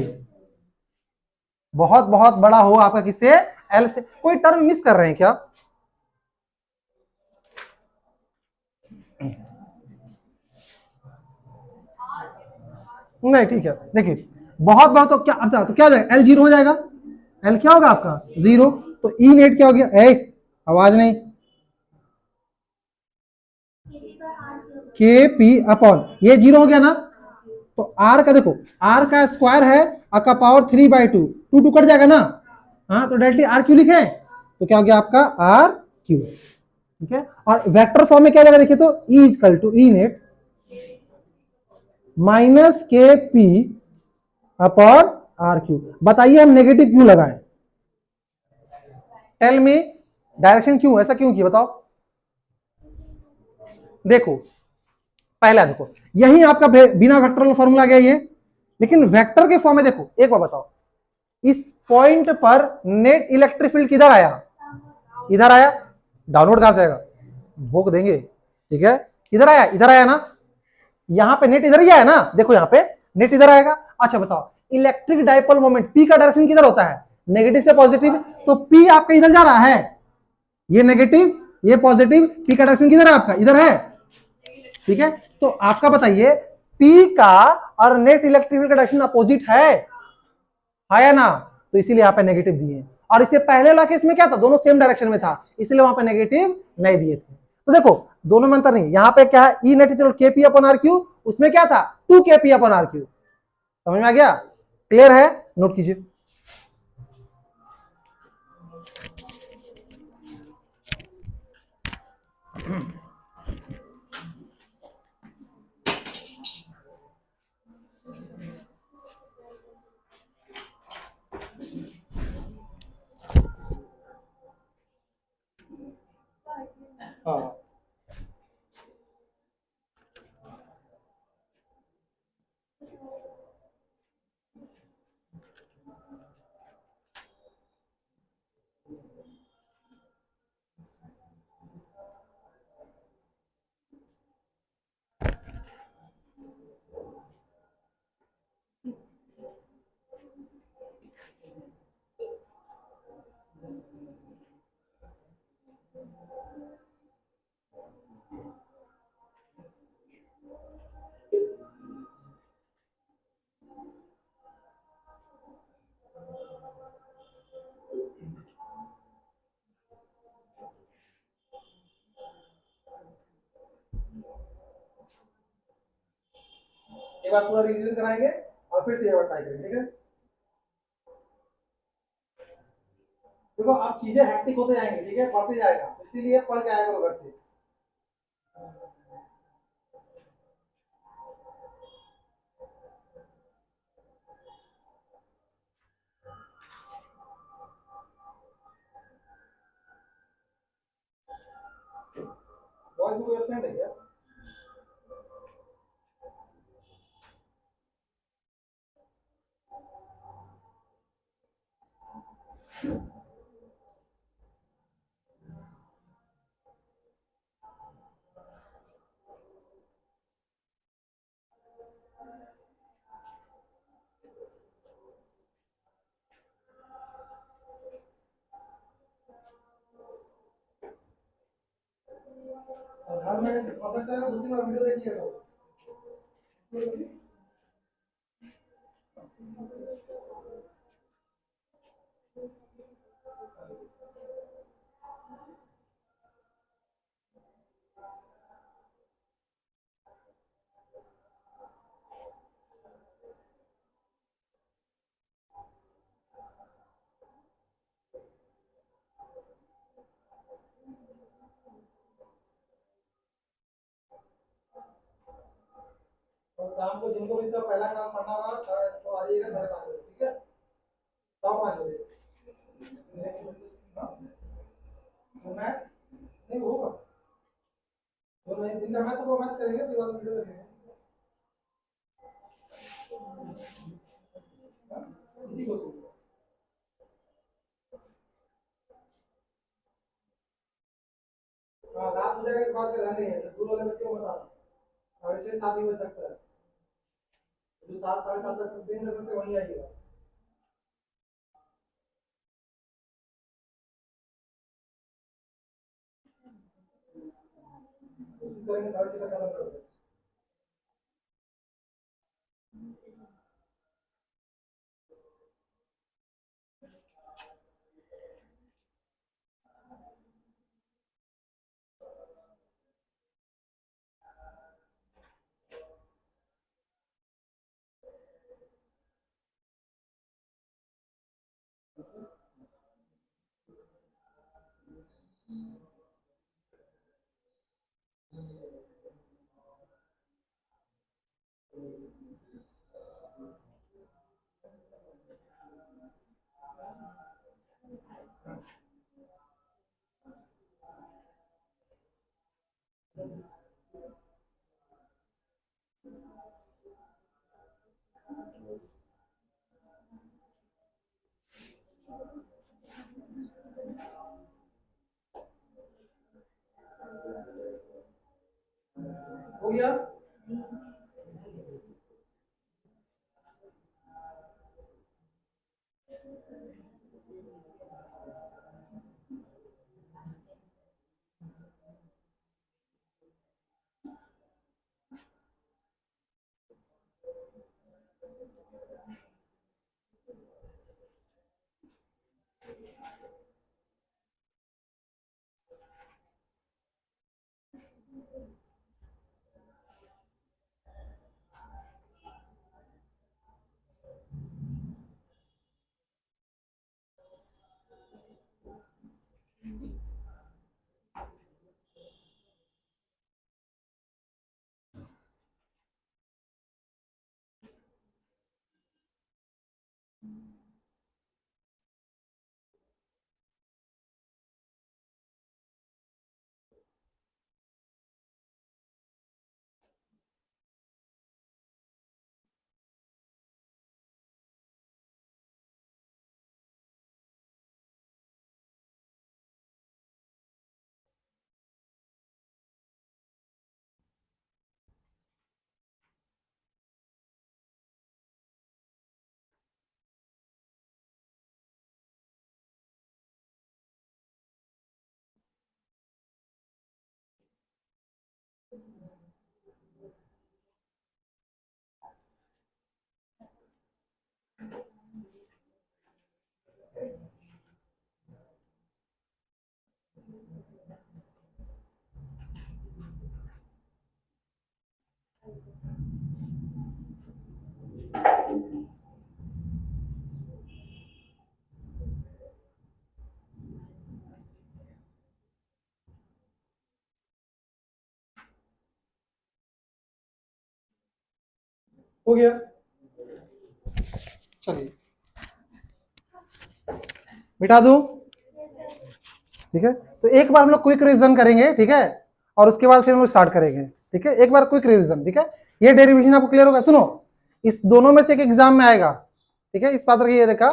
बहुत बहुत बड़ा हो आपका किससे, एल से, कोई टर्म मिस कर रहे हैं क्या, नहीं ठीक है, देखिए बहुत बड़ा तो क्या, अच्छा तो क्या हो जाएगा, एल 0 हो जाएगा, एल क्या होगा आपका 0, तो ई नेट क्या हो गया, एक आवाज नहीं, के पी अपॉन ये 0 हो गया ना, तो आर का देखो, आर का स्क्वायर है और का पावर 3/2, 2 कट जाएगा ना, हाँ तो डायरेक्टली आर क्यू लिखे, तो क्या हो गया आपका आर क्यू, ठीक है, और वेक्टर फॉर्म में क्या जाएगा देखिए, तो E equal to E net minus K P upon R Q, बताइए हम नेगेटिव क्यों लगाएं, टेल मी, डायरेक्शन क्यों, ऐसा क्यों किया बताओ, देखो पहला देखो यही आपका बिना वेक्टर फॉर्मूला गया ये, लेकिन वेक्टर के फॉर्म में देखो एक बार बताओ, इस पॉइंट पर नेट इलेक्ट्रिक फील्ड किधर आया, इधर आया, डाउनवर्ड कहां से आएगा, भोग देंगे, ठीक है, किधर आया, इधर आया ना, यहां पे नेट इधर ही आया ना, देखो यहां पे नेट इधर आएगा। अच्छा बताओ इलेक्ट्रिक डाइपोल मोमेंट पी का डायरेक्शन किधर होता है, नेगेटिव से पॉजिटिव, तो पी आपका इधर जा रहा है, ये नेगेटिव ये पॉजिटिव, पी का डायरेक्शन किधर है आपका, इधर है, ठीक है, तो आपका बताइए पी का और नेट इलेक्ट्रिक फील्ड का डायरेक्शन अपोजिट है या ना, तो इसीलिए यहाँ पे नेगेटिव दिए, और इससे पहले वाला केस में क्या था, दोनों सेम डायरेक्शन में था, इसलिए वहां पे नेगेटिव नहीं दिए थे, तो देखो दोनों में अंतर नहीं, यहाँ पे क्या है ई नेट चलो के पी अपॉन आर क्यू, उसमें क्या था 2 KP अपॉन आर क्यू, समझ में आ गया, क्लियर है, नोट कीजिए, हाँ एक बार पूरा रिवीजन कराएंगे और फिर से ये बार ट्राई करेंगे, ठीक है। देखो अब चीजें हैक्टिक होते जाएंगे, ठीक है, पढ़ते जाएगा, इसीलिए पढ़ के आया करो घर से। वॉइस में कोई एब्सेंट है क्या? और घर में पता चला 2-3 बार वीडियो देखिएगा तो। और शाम को जिनको भी इसका पहला क्लास पढ़ना होगा तो आइएगा 5:30 बजे, ठीक है, 5:15 बजे। हाँ? तो मैथ नहीं होगा, तो नहीं दिन का मैथ तो वो मैथ करेंगे, फिर बाद में वीडियो देखेंगे। हाँ? इसी को सुनिए। हाँ रात हो जाएगा इस बात का ध्यान नहीं है, स्कूल वाले बच्चों को बता रहा हूँ, 6:30-7 ही बज सकता है, जो 7-7:30 तक सस्टेन कर सकते वहीं आइएगा। कोशिश करेंगे 6:30 तक खत्म कर दें। हो गया? हो गया, चलिए मिटा दूं, ठीक है। तो एक बार हम लोग क्विक रिवीजन करेंगे, ठीक है, और उसके बाद फिर हम लोग स्टार्ट करेंगे, ठीक है। एक बार क्विक रिवीजन, ठीक है। ये डेरिवेशन आपको क्लियर होगा। सुनो, इस दोनों में से एक एग्जाम में आएगा, ठीक है। इस बात ये देखा,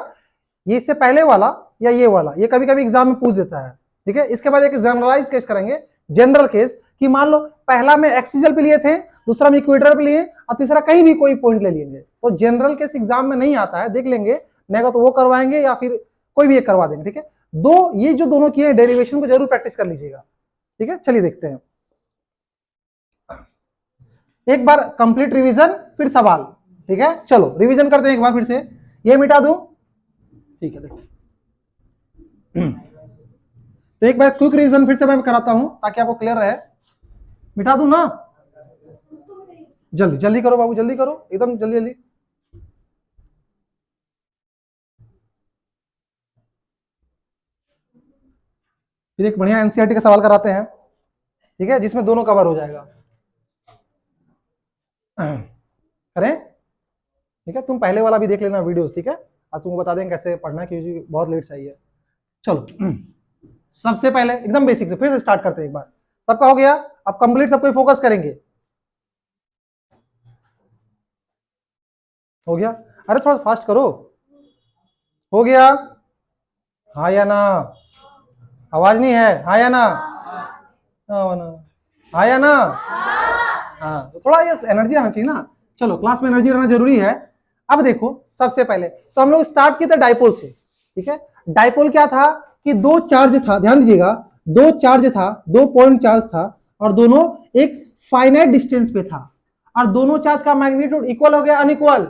ये इससे पहले वाला या ये वाला, ये कभी कभी एग्जाम में पूछ देता है, ठीक है। इसके बाद एक जनरलाइज केस करेंगे, जनरल केस, कि मान लो पहला में एक्सियल पे लिए थे, दूसरा में इक्वेटर पे लिए, और तीसरा कहीं भी कोई पॉइंट ले लेंगे। तो जनरल केस एग्जाम में नहीं आता है, देख लेंगे, नहीं तो वो करवाएंगे या फिर कोई भी एक करवा देंगे, ठीक है। दो ये जो दोनों किए डेरिवेशन को जरूर प्रैक्टिस कर लीजिएगा, ठीक है। चलिए देखते हैं, एक बार कंप्लीट रिवीजन फिर सवाल, ठीक है। चलो रिवीजन करते हैं एक बार फिर से, ये मिटा दूं, ठीक है। देखो तो एक बार क्विक रिवीजन फिर से मैं कराता हूं ताकि आपको क्लियर रहे। मिटा दूं ना, जल्दी जल्दी करो बाबू, जल्दी करो, एकदम जल्दी जल्दी। फिर एक बढ़िया एनसीईआरटी का सवाल कराते हैं, ठीक है, जिसमें दोनों कवर हो जाएगा। करें, ठीक है। तुम पहले वाला भी देख लेना वीडियोस, ठीक है, और तुमको बता देंगे कैसे पढ़ना है, क्योंकि बहुत लेट से आई है। चलो सबसे पहले एकदम बेसिक से फिर से स्टार्ट करते हैं एक बार। सबका हो गया, अब कंप्लीट सबको फोकस करेंगे। हो गया, अरे थोड़ा फास्ट करो। हो गया, हाँ या ना, आवाज नहीं है, हाँ या ना, हाँ या ना, हाँ, तो थोड़ा ये एनर्जी आना चाहिए ना। चलो क्लास में एनर्जी रहना जरूरी है। अब देखो, सबसे पहले तो हम लोग स्टार्ट किए थे डाइपोल से, ठीक है। डाइपोल क्या था कि दो चार्ज था, ध्यान दीजिएगा, दो चार्ज था, 2 पॉइंट चार्ज था, और दोनों एक फाइनाइट डिस्टेंस पे था, और दोनों चार्ज का मैग्नीट्यूड इक्वल हो गया अनइक्वल,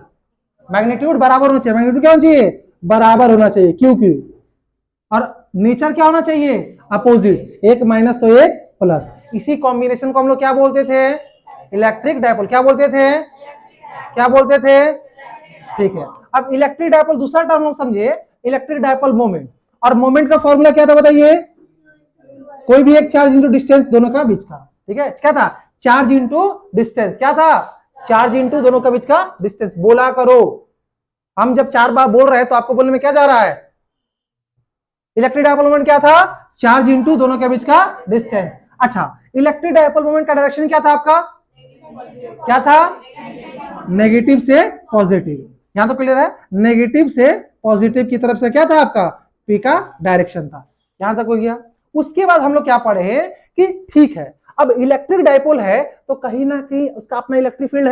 मैग्नीट्यूड बराबर होना चाहिए, मैग्नीट्यूड क्या होना चाहिए, बराबर होना चाहिए, क्यू क्यू, और नेचर क्या होना चाहिए, अपोजिट, एक माइनस तो एक प्लस। इसी कॉम्बिनेशन को हम लोग क्या बोलते थे, इलेक्ट्रिक डाइपोल। क्या बोलते थे, क्या बोलते थे, ठीक है। अब इलेक्ट्रिक डाइपोल दूसरा टर्म लोग समझिए, इलेक्ट्रिक डाइपोल मोमेंट, और मोमेंट का फॉर्मूला क्या था बताइए, कोई भी एक चार्ज इंटू डिस्टेंस दोनों का बीच का, ठीक है। क्या था, चार्ज इंटू डिस्टेंस, क्या था, चार्ज इंटू दोनों का बीच का डिस्टेंस। बोला करो, हम जब 4 बार बोल रहे हैं तो आपको बोलने में क्या जा रहा है, इलेक्ट्रिक डाइपोल मोमेंट क्या था, चार्ज इंटू दोनों के बीच का डिस्टेंस। अच्छा, इलेक्ट्रिक डाइपोल मोमेंट का डायरेक्शन क्या था आपका, क्या था, नेगेटिव से पॉजिटिव। यहां तो क्लियर है, नेगेटिव से पॉजिटिव की तरफ से क्या था आपका, पी का डायरेक्शन था। यहां तक हो गया। उसके बाद हम लोग क्या पढ़े कि ठीक है, अब इलेक्ट्रिक डाइपोल है तो कहीं ना कहीं उसका अपना इलेक्ट्रिक फील्ड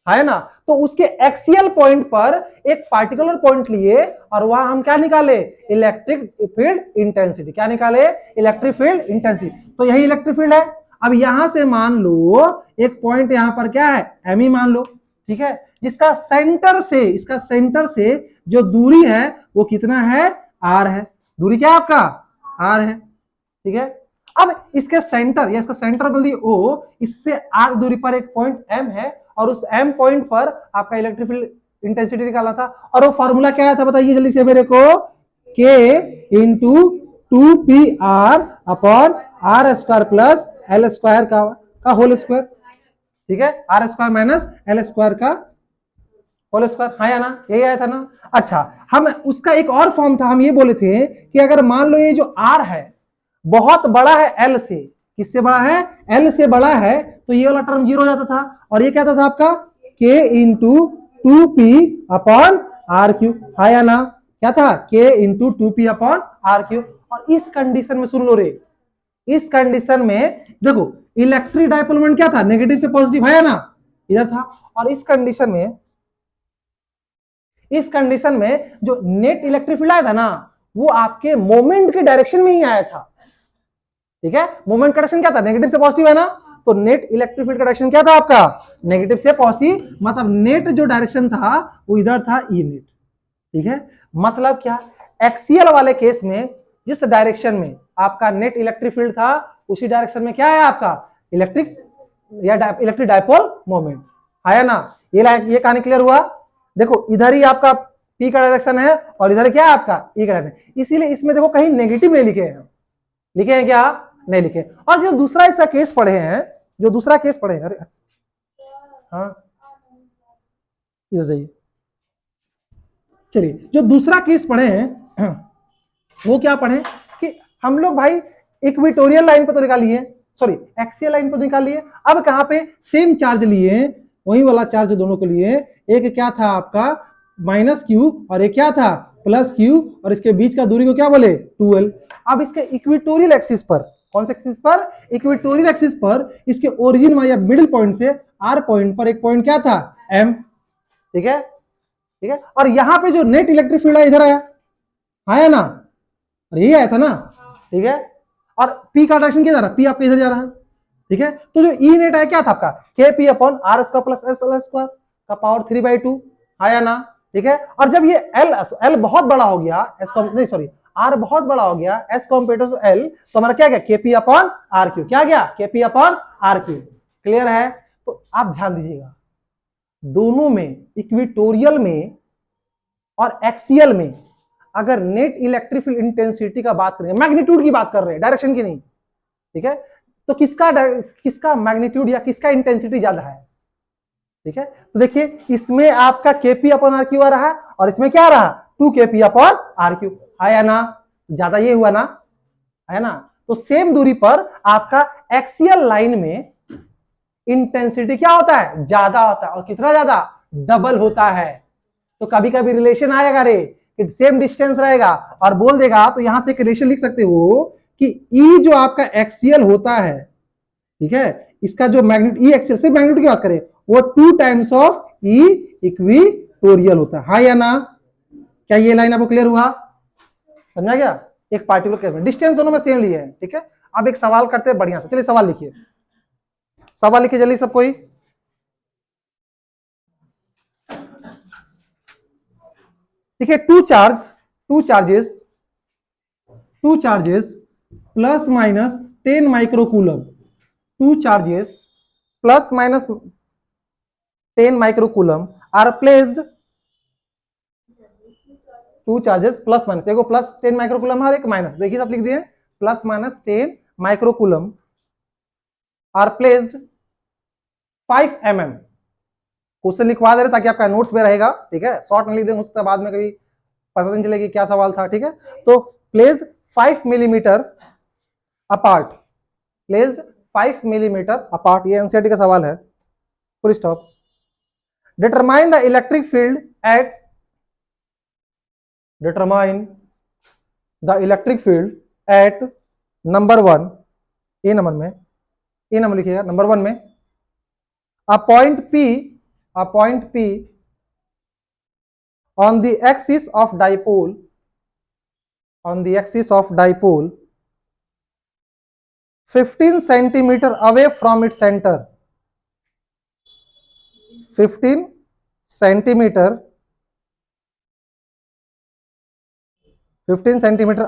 है ना। तो उसके एक्सियल पॉइंट पर एक पार्टिकुलर पॉइंट लिए और वहां हम क्या निकाले, इलेक्ट्रिक फील्ड इंटेंसिटी। क्या निकाले, इलेक्ट्रिक फील्ड इंटेंसिटी। तो यही इलेक्ट्रिक फील्ड है। अब यहां से मान लो एक पॉइंट यहां पर क्या है, एम ई मान लो, ठीक है, जिसका सेंटर से, इसका सेंटर से जो दूरी है वो कितना है, आर है। दूरी क्या है आपका, आर है, ठीक है। अब इसके सेंटर या इसका सेंटर बोल दिए ओ, इससे आर दूरी पर एक पॉइंट एम है, और उस एम पॉइंट पर आपका इलेक्ट्रिक फील्ड इंटेंसिटी निकाला था। और वो फॉर्मूला क्या आया था बताइए जल्दी से मेरे को, K into 2πr upon R square plus L square का होल स्क्वायर, ठीक है, R square minus L square का होल स्क्वायर, हाँ या ना, यही आया था ना। अच्छा, हम उसका एक और फॉर्म था, हम ये बोले थे कि अगर मान लो ये जो आर है बहुत बड़ा है एल से, किससे बड़ा है, एल से बड़ा है, तो ये वाला टर्म जीरो हो जाता था, और ये क्या था आपका, के into 2p upon R Q, हाँ या ना, क्या था, के into 2p upon R Q. और इस कंडीशन में सुन लो रे, इस कंडीशन में देखो इलेक्ट्रिक डाइपोल मोमेंट क्या था, नेगेटिव से पॉजिटिव, है ना, इधर था। और इस कंडीशन में, इस कंडीशन में जो नेट इलेक्ट्रिक फील्ड आया था ना, वो आपके मोमेंट के डायरेक्शन में ही आया था, ठीक है। मोमेंट का डायरेक्शन क्या था, नेगेटिव से पॉजिटिव है ना, तो नेट इलेक्ट्रिक फील्ड का डायरेक्शन क्या था आपका, नेगेटिव से पॉजिटिव, मतलब नेट जो डायरेक्शन था वो इधर था, ई नेट, ठीक है। मतलब क्या, एक्सियल वाले केस में जिस डायरेक्शन में आपका नेट इलेक्ट्रिक फील्ड था उसी डायरेक्शन में क्या है आपका इलेक्ट्रिक या इलेक्ट्रिक डाइपोल मोमेंट, है ना। ये कहानी क्लियर हुआ। देखो इधर ही आपका पी का डायरेक्शन है और इधर क्या है आपका ई का डायरेक्शन, इसीलिए इसमें देखो कहीं नेगेटिव नहीं लिखे हैं, लिखे हैं क्या, नहीं लिखे। और जो दूसरा इसका केस पढ़े हैं, जो दूसरा केस पढ़े हैं, अरे हाँ इधर जाइए। चलिए जो दूसरा केस पढ़े हैं वो क्या पढ़े कि हम लोग भाई इक्वेटोरियल लाइन पर तो निकालिए, सॉरी एक्सियल लाइन पर निकालिए। अब कहां पे सेम चार्ज लिए, वही वाला चार्ज दोनों के लिए, एक क्या था आपका माइनस क्यू और एक क्या था प्लस क्यू, और इसके बीच का दूरी को क्या बोले 12। अब इसके इक्वेटोरियल एक्सिस पर, कौन से एक्सिस पर, इक्वेटोरियल एक्सिस पर, इसके ओरिजिन या मिडिल पॉइंट से आर पॉइंट पर एक पॉइंट क्या था एम, ठीक है, ठीक है। और यहां पे जो नेट इलेक्ट्रिक फील्ड है इधर आया ना, और यही आया था ना, ठीक है। और पी का डायरेक्शन क्या जा रहा है, पी आपके इधर जा रहा है, ठीक है। तो जो ई नेट है क्या था आपका K P upon R square plus S L square का पावर 3/2 आया ना, ठीक है। और जब ये एल बहुत बड़ा हो गया, एस नहीं सॉरी आर बहुत बड़ा हो गया एस कॉम्पेयर टू एल, तो हमारा क्या गया K P upon R Q, क्या गया K P upon R Q. Clear है। तो आप ध्यान दीजिएगा दोनों में, इक्वेटोरियल में और एक्सियल में, अगर नेट इलेक्ट्रिक फील्ड इंटेंसिटी का बात करें, मैग्नीट्यूड की बात कर रहे हैं, डायरेक्शन की नहीं, ठीक है, तो किसका मैग्नीट्यूड या किसका इंटेंसिटी ज्यादा है, ठीक है। तो देखिए इसमें आपका केपी अपॉन आर क्यू आ रहा है और इसमें क्या आ रहा 2 केपी अपॉन आर क्यू, आया ना, ज्यादा ये हुआ ना, है ना। तो सेम दूरी पर आपका एक्सियल लाइन में इंटेंसिटी क्या होता है ज्यादा होता है, और कितना ज्यादा डबल होता है। तो कभी कभी रिलेशन आएगा रे कि सेम डिस्टेंस रहेगा और बोल देगा, तो यहां से एक रिलेशन लिख सकते हो कि ई जो आपका एक्सियल होता है, ठीक है, इसका जो मैग्नीट्यूड ई एक्सियल, सिर्फ मैग्नीट्यूड की बात करें, वो 2 टाइम्स ऑफ ई इक्विटोरियल होता है, हाँ या ना। क्या ये लाइन आपको क्लियर हुआ, समझा गया। एक पार्टिकुलर केस में डिस्टेंस दोनों में सेम लिए है, ठीक है। अब एक सवाल करते हैं बढ़िया से, चलिए सवाल लिखिए, सवाल लिखिए जल्दी सब कोई। देखिए two charges plus minus 10 microcoulomb, two charges plus minus 10 microcoulomb are placed, two charges plus minus, देखो प्लस 10 माइक्रोकूलम और एक माइनस, देखिए सब लिख दिए plus minus 10 microcoulomb are placed 5 mm। Question लिखवा दे रहे ताकि आपका नोट्स में रहेगा, ठीक है, शॉर्ट में लिख देंगे, उसके बाद में कभी पता नहीं चलेगी क्या सवाल था, ठीक है। तो placed 5 millimetre apart, placed 5 millimetre apart, ये एनसीईआरटी का सवाल है, full stop. Determine the electric field at, determine the electric field at number 1, A number में, ए नंबर लिखिएगा नंबर 1 में, a point P on the axis of dipole, on the axis of dipole 15 centimeter away from its center, 15 centimeter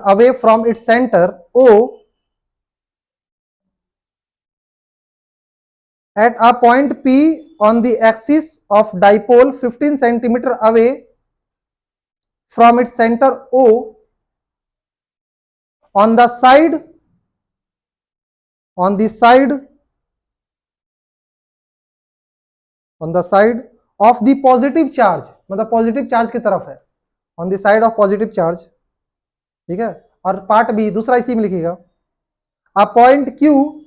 away from its center O, at a point P on the axis of dipole 15 centimeter away from its center O, on the side of the positive charge, मतलब पॉजिटिव चार्ज की तरफ है, on the side of positive charge, ठीक है। और पार्ट बी दूसरा इसी में लिखिएगा, अ पॉइंट क्यू,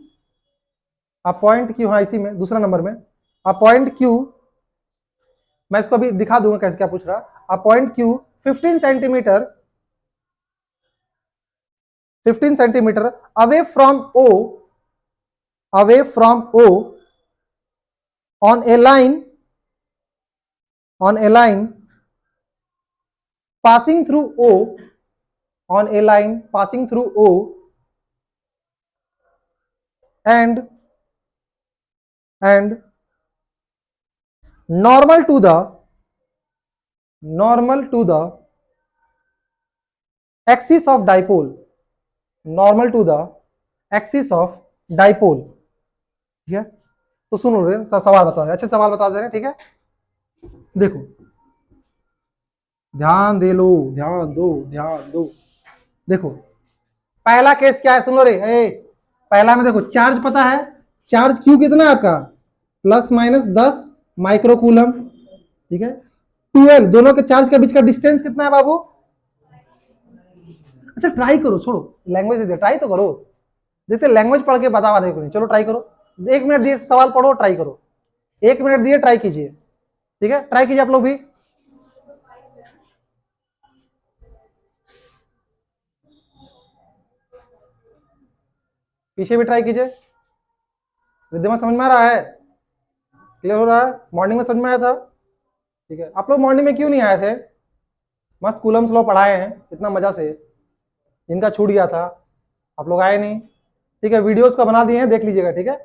हाँ इसी में दूसरा नंबर में, अ पॉइंट क्यू, मैं इसको अभी दिखा दूंगा कैसे क्या पूछ रहा, a point Q 15 centimetre away from O on a line passing through O, on a line passing through O and normal to the axis of dipole, normal to the axis of dipole, ठीक है। तो सुनो रे सवाल बता दे, अच्छे सवाल बता दे रहे, ठीक है। देखो ध्यान दे लो, ध्यान दो। देखो पहला केस क्या है, सुनो रे, पहला में देखो चार्ज पता है, चार्ज क्यू कितना है आपका प्लस माइनस 10 माइक्रोकूलम, ठीक है। 12 दोनों के चार्ज के बीच का डिस्टेंस कितना है बाबू? अच्छा ट्राई करो, छोड़ो लैंग्वेज दे, ट्राई तो करो, देखते लैंग्वेज पढ़ के बता देखो नहीं। चलो ट्राई करो, 1 मिनट दिए सवाल पढ़ो, ट्राई करो, 1 मिनट दिए, ट्राई कीजिए, ठीक है? ट्राई कीजिए आप लोग भी। पीछे भी ट्राई कीजिए। विद्यमान समझ में आ रहा है? क्लियर हो रहा है? मॉर्निंग में समझ में आया था? ठीक है। आप लोग मॉर्निंग में क्यों नहीं आए थे? मस्त कूलम्स लॉ पढ़ाए हैं इतना मजा से, जिनका छूट गया था आप लोग आए नहीं। ठीक है, वीडियोस का बना दिए हैं, देख लीजिएगा, ठीक है?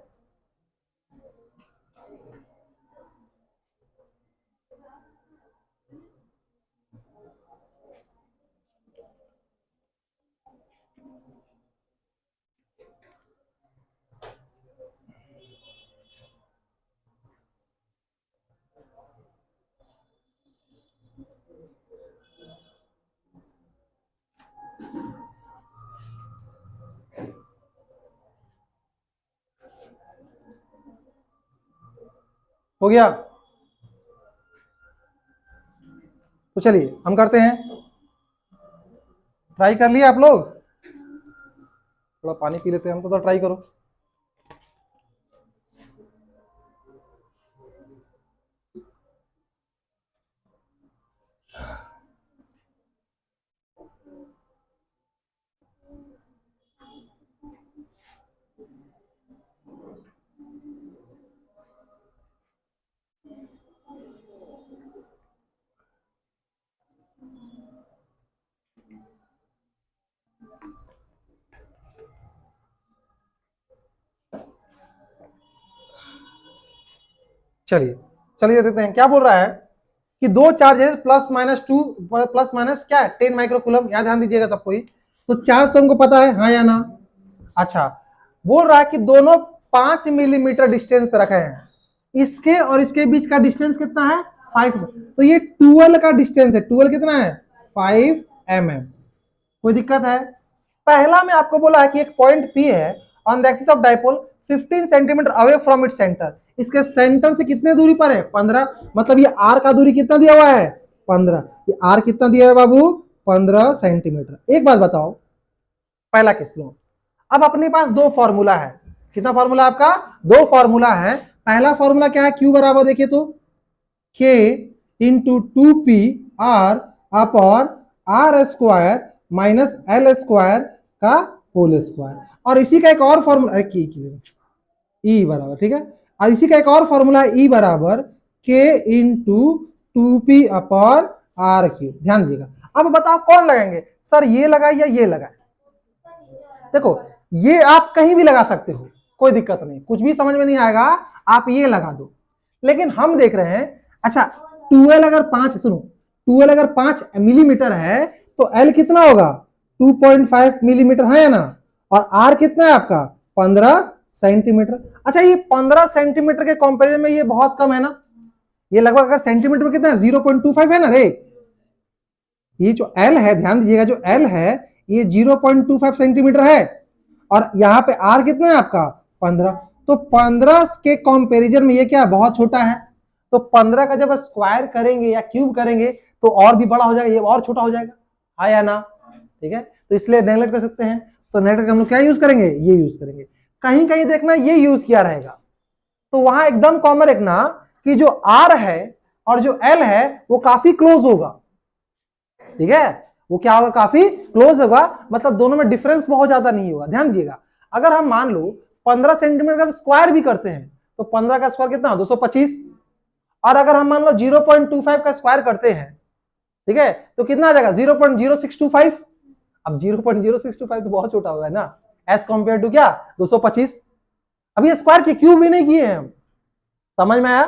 हो गया? तो चलिए हम करते हैं, ट्राई कर लिए आप लोग? थोड़ा पानी पी लेते हैं हम, तो ट्राई करो। चलिए चलिए देखते हैं क्या बोल रहा है कि दो चार्जेस +-2 प्लस माइनस क्या है 10 माइक्रोकूलम, यहाँ ध्यान दीजिएगा सबको ही। तो चार्ज तुमको पता है, हाँ या ना? अच्छा, बोल रहा है कि दोनों 5 मिलीमीटर डिस्टेंस पे रखे हैं, इसके और इसके बीच का डिस्टेंस कितना है? 5। तो ये 12 का डिस्टेंस है, 12 कितना है? 5 mm। कोई दिक्कत है? पहला में आपको बोला है कि एक पॉइंट P है on the axis of dipole 15 centimetre away from it centre, इसके सेंटर से कितने दूरी पर है? 15। मतलब ये R का दूरी कितना दिया हुआ है? 15। ये R कितना दिया है बाबू? 15 सेंटीमीटर। एक बात बताओ, पहला केस लो, अब अपने पास दो फॉर्मूला है। कितना फॉर्मूला आपका? दो फॉर्मूला है। पहला फॉर्मूला क्या है? Q बराबर देखिए तो K into 2P R upon R square minus L square का होल स्क्वायर। और इसी का एक और फॉर्मूला E बराबर, ठीक है, और इसी का एक और फॉर्मूला है E बराबर K into 2P upon R3। ध्यान दीजिएगा। अब बताओ कौन लगाएंगे? सर ये लगाए या ये लगाए? देखो ये आप कहीं भी लगा सकते हो, कोई दिक्कत नहीं, कुछ भी समझ में नहीं आएगा आप ये लगा दो। लेकिन हम देख रहे हैं, अच्छा 12 अगर 5, सुनो 12 अगर 5 मिलीमीटर है तो L कितना होगा? 2.5 मिलीमीटर है ना? और R कितना है आपका? 15 सेंटीमीटर। अच्छा ये 15 सेंटीमीटर के कंपैरिजन में ये बहुत कम है ना? ये लगभग अगर सेंटीमीटर में कितना है? 0.25 है ना रे? ये जो L है, ध्यान दीजिएगा, जो L है ये 0.25 सेंटीमीटर है, और यहाँ पे R कितना है आपका? 15। तो 15 के कंपैरिजन में ये क्या है? बहुत छोटा है। तो 15 का जब स्क्वायर करेंगे या क्यूब करेंगे तो और भी बड़ा हो जाएगा, ये और छोटा हो जाएगा, हाँ या ना? ठीक है, तो इसलिए नेगलेक्ट कर सकते हैं। तो नेगलेक्ट हम लोग क्या यूज करेंगे? ये यूज करेंगे। कहीं कहीं देखना ये यूज किया रहेगा, तो वहां एकदम कॉमन रखना कि जो R है और जो L है वो काफी क्लोज होगा, ठीक है? वो क्या होगा? काफी क्लोज होगा, मतलब दोनों में डिफरेंस बहुत ज्यादा नहीं होगा। ध्यान दीजिएगा, अगर हम मान लो 15 सेंटीमीटर का स्क्वायर भी करते हैं तो 15 का स्क्वायर कितना? 225। और अगर हम मान लो 0.25 का स्क्वायर करते हैं, ठीक है, तो कितना आ जाएगा? 0.0625। अब 0.0625 तो बहुत छोटा होगा ना एज कंपेयर टू क्या? 225। अब ये स्क्वायर के क्यूब भी नहीं किए हैं हम। समझ में आया?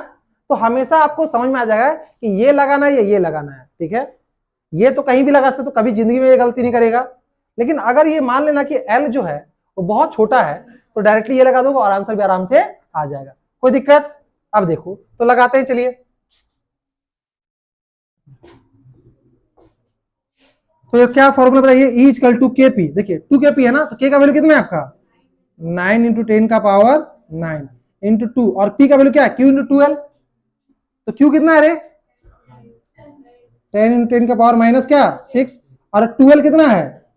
तो हमेशा आपको समझ में आ जाएगा कि ये लगाना है या ये लगाना है, ठीक है? ये तो कहीं भी लगा सकते, तो कभी जिंदगी में ये गलती नहीं करेगा। लेकिन अगर ये मान लेना कि L जो है वो बहुत छोटा है तो डायरेक्टली ये लगा दोगे और आंसर भी आराम से आ जाएगा, कोई दिक्कत? अब देखो तो लगाते हैं, चलिए। तो ये क्या फॉर्मूला बताइए? E equal to KP। देखिए 2KP है ना, तो K का वैल्यू कितना है आपका? 9 इंटू 10 का पावर 9 इंटू 2, और P का वैल्यू क्या है? Q into 12। तो Q कितना है रे? 10 इंटू 10 का पावर माइनस क्या 6, और 12 कितना है,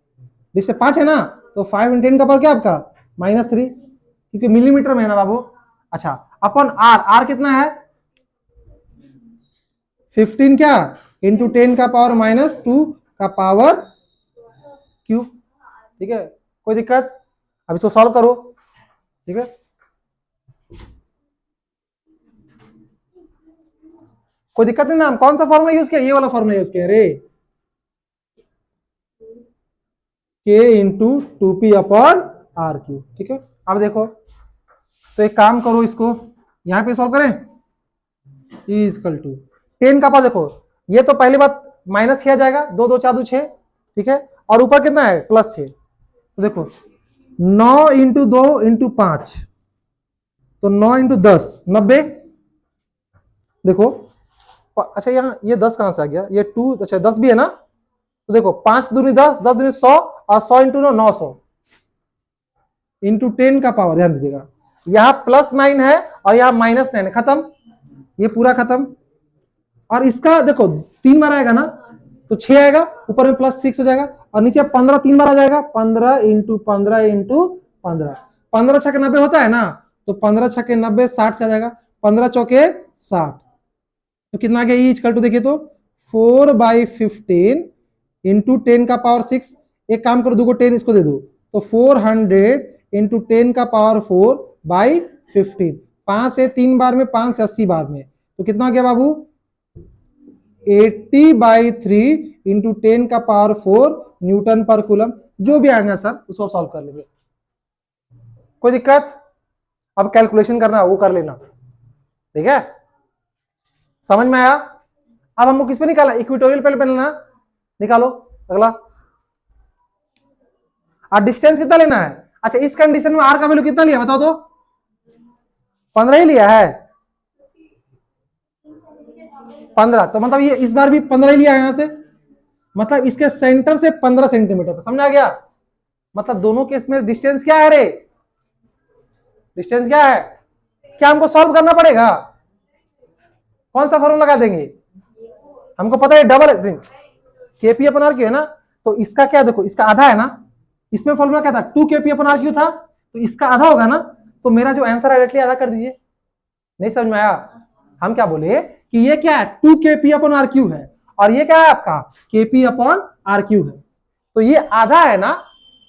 जिससे 5 है ना, तो 5 इंटू 10 का पावर क्या आपका -3, क्योंकि मिलीमीटर में है ना बाबू। अच्छा, अपन आर, आर कितना है 15 क्या इंटू 10 का पावर -2 का पावर क्यूब। ठीक है, कोई दिक्कत? अब इसको सॉल्व करो। ठीक है, कोई दिक्कत नहीं ना। हम कौन सा फॉर्मूला यूज किया, ये वाला फॉर्मूला यूज किया रे, के into 2p upon R Q. ठीक है, अब देखो, तो एक काम करो, इसको यहां पे सॉल्व करें। ई इजकल टू 10 का पावर, देखो ये तो पहली बात माइनस किया जाएगा, 2 2 4 2 6। ठीक है, और ऊपर कितना है +6, तो देखो 9 इंटू 2 इंटू 5, तो 9 इंटू 10 90। देखो अच्छा, यहाँ ये 10 कहां से आ गया, ये 2, अच्छा 10 भी है ना, तो देखो 5 दूनी 10, 10 दूनी 100, और 100 इंटू 9 900 इंटू 10 का पावर। ध्यान दीजिएगा, यहाँ +9 है और यहाँ -9 है, खत्म, ये पूरा खत्म। और इसका देखो 3 बार आएगा ना, तो 6 आएगा, ऊपर में +6 हो जाएगा, और नीचे 15 3 बार आ जाएगा, 15 इंटू 15 इंटू 15, 15 छके 90 होता है ना, तो 15 छके 90 60 से आ जाएगा, 15 चौके 60, तो कितना आ गया ई इक्वल टू, देखिए तो 4/15 इंटू 10 का पावर 6। एक काम करो, 2 को 10 इसको दे दो, तो 400 इंटू 10 का पावर 4/15, 5 से 3 बार में, 5 से 80 बार में, तो कितना आ गया बाबू 80/3 इंटू 10 का पावर 4 न्यूटन पर कूलम। जो भी आएगा सर उसको सॉल्व कर लेंगे, कोई दिक्कत? अब कैलकुलेशन करना वो कर लेना। ठीक है, समझ में आया? अब हमको किस पे निकालना, इक्वेटोरियल पे लेना, निकालो अगला। और डिस्टेंस कितना लेना है? अच्छा, इस कंडीशन में आर का वैल्यू कितना लिया बताओ तो? 15 ही लिया है, 15, तो मतलब ये इस बार भी 15 ही लिया है यहां से, मतलब इसके सेंटर से 15 सेंटीमीटर, समझ आ गया? मतलब दोनों केस में डिस्टेंस क्या है रे, डिस्टेंस क्या है? क्या हमको सॉल्व करना पड़ेगा? कौन सा फॉर्मूला लगा देंगे? हमको पता है double KP upon R Q है ना, तो इसका क्या, देखो इसका आधा है ना, इसमें फॉर्मूला क्या था 2 kp अपन आर क्यू था, तो इसका आधा होगा ना, तो मेरा जो आंसर है डायरेक्टली आधा कर दीजिए। नहीं समझ में आया? हम क्या बोले कि ये क्या है 2 kp अपन आर क्यू है, और ये क्या है आपका kp अपन आर क्यू है, तो ये आधा है ना,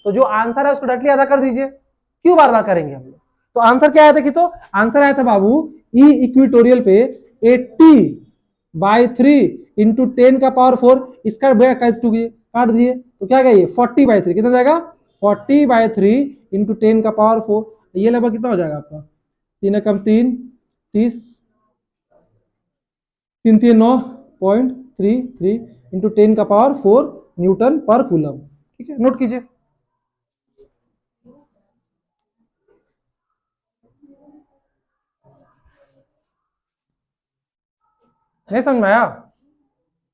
तो जो आंसर है उसको डायरेक्टली आधा कर दीजिए। क्यों बार बार करेंगे हम लोग? तो आंसर क्या आया था कि, तो आंसर आया था बाबू ई इक्वेटोरियल पे 80/3 इंटू 10 का पावर 4, इसका काट दिए, तो क्या गया ये 40/3, कितना जाएगा 40/3 इंटू 10 का पावर 4, ये लगभग कितना हो जाएगा आपका 3 कम 3 30, 3 3 9.33 इंटू 10 का पावर 4 न्यूटन पर कूलम। ठीक है, नोट कीजिए। नहीं समझ में आया?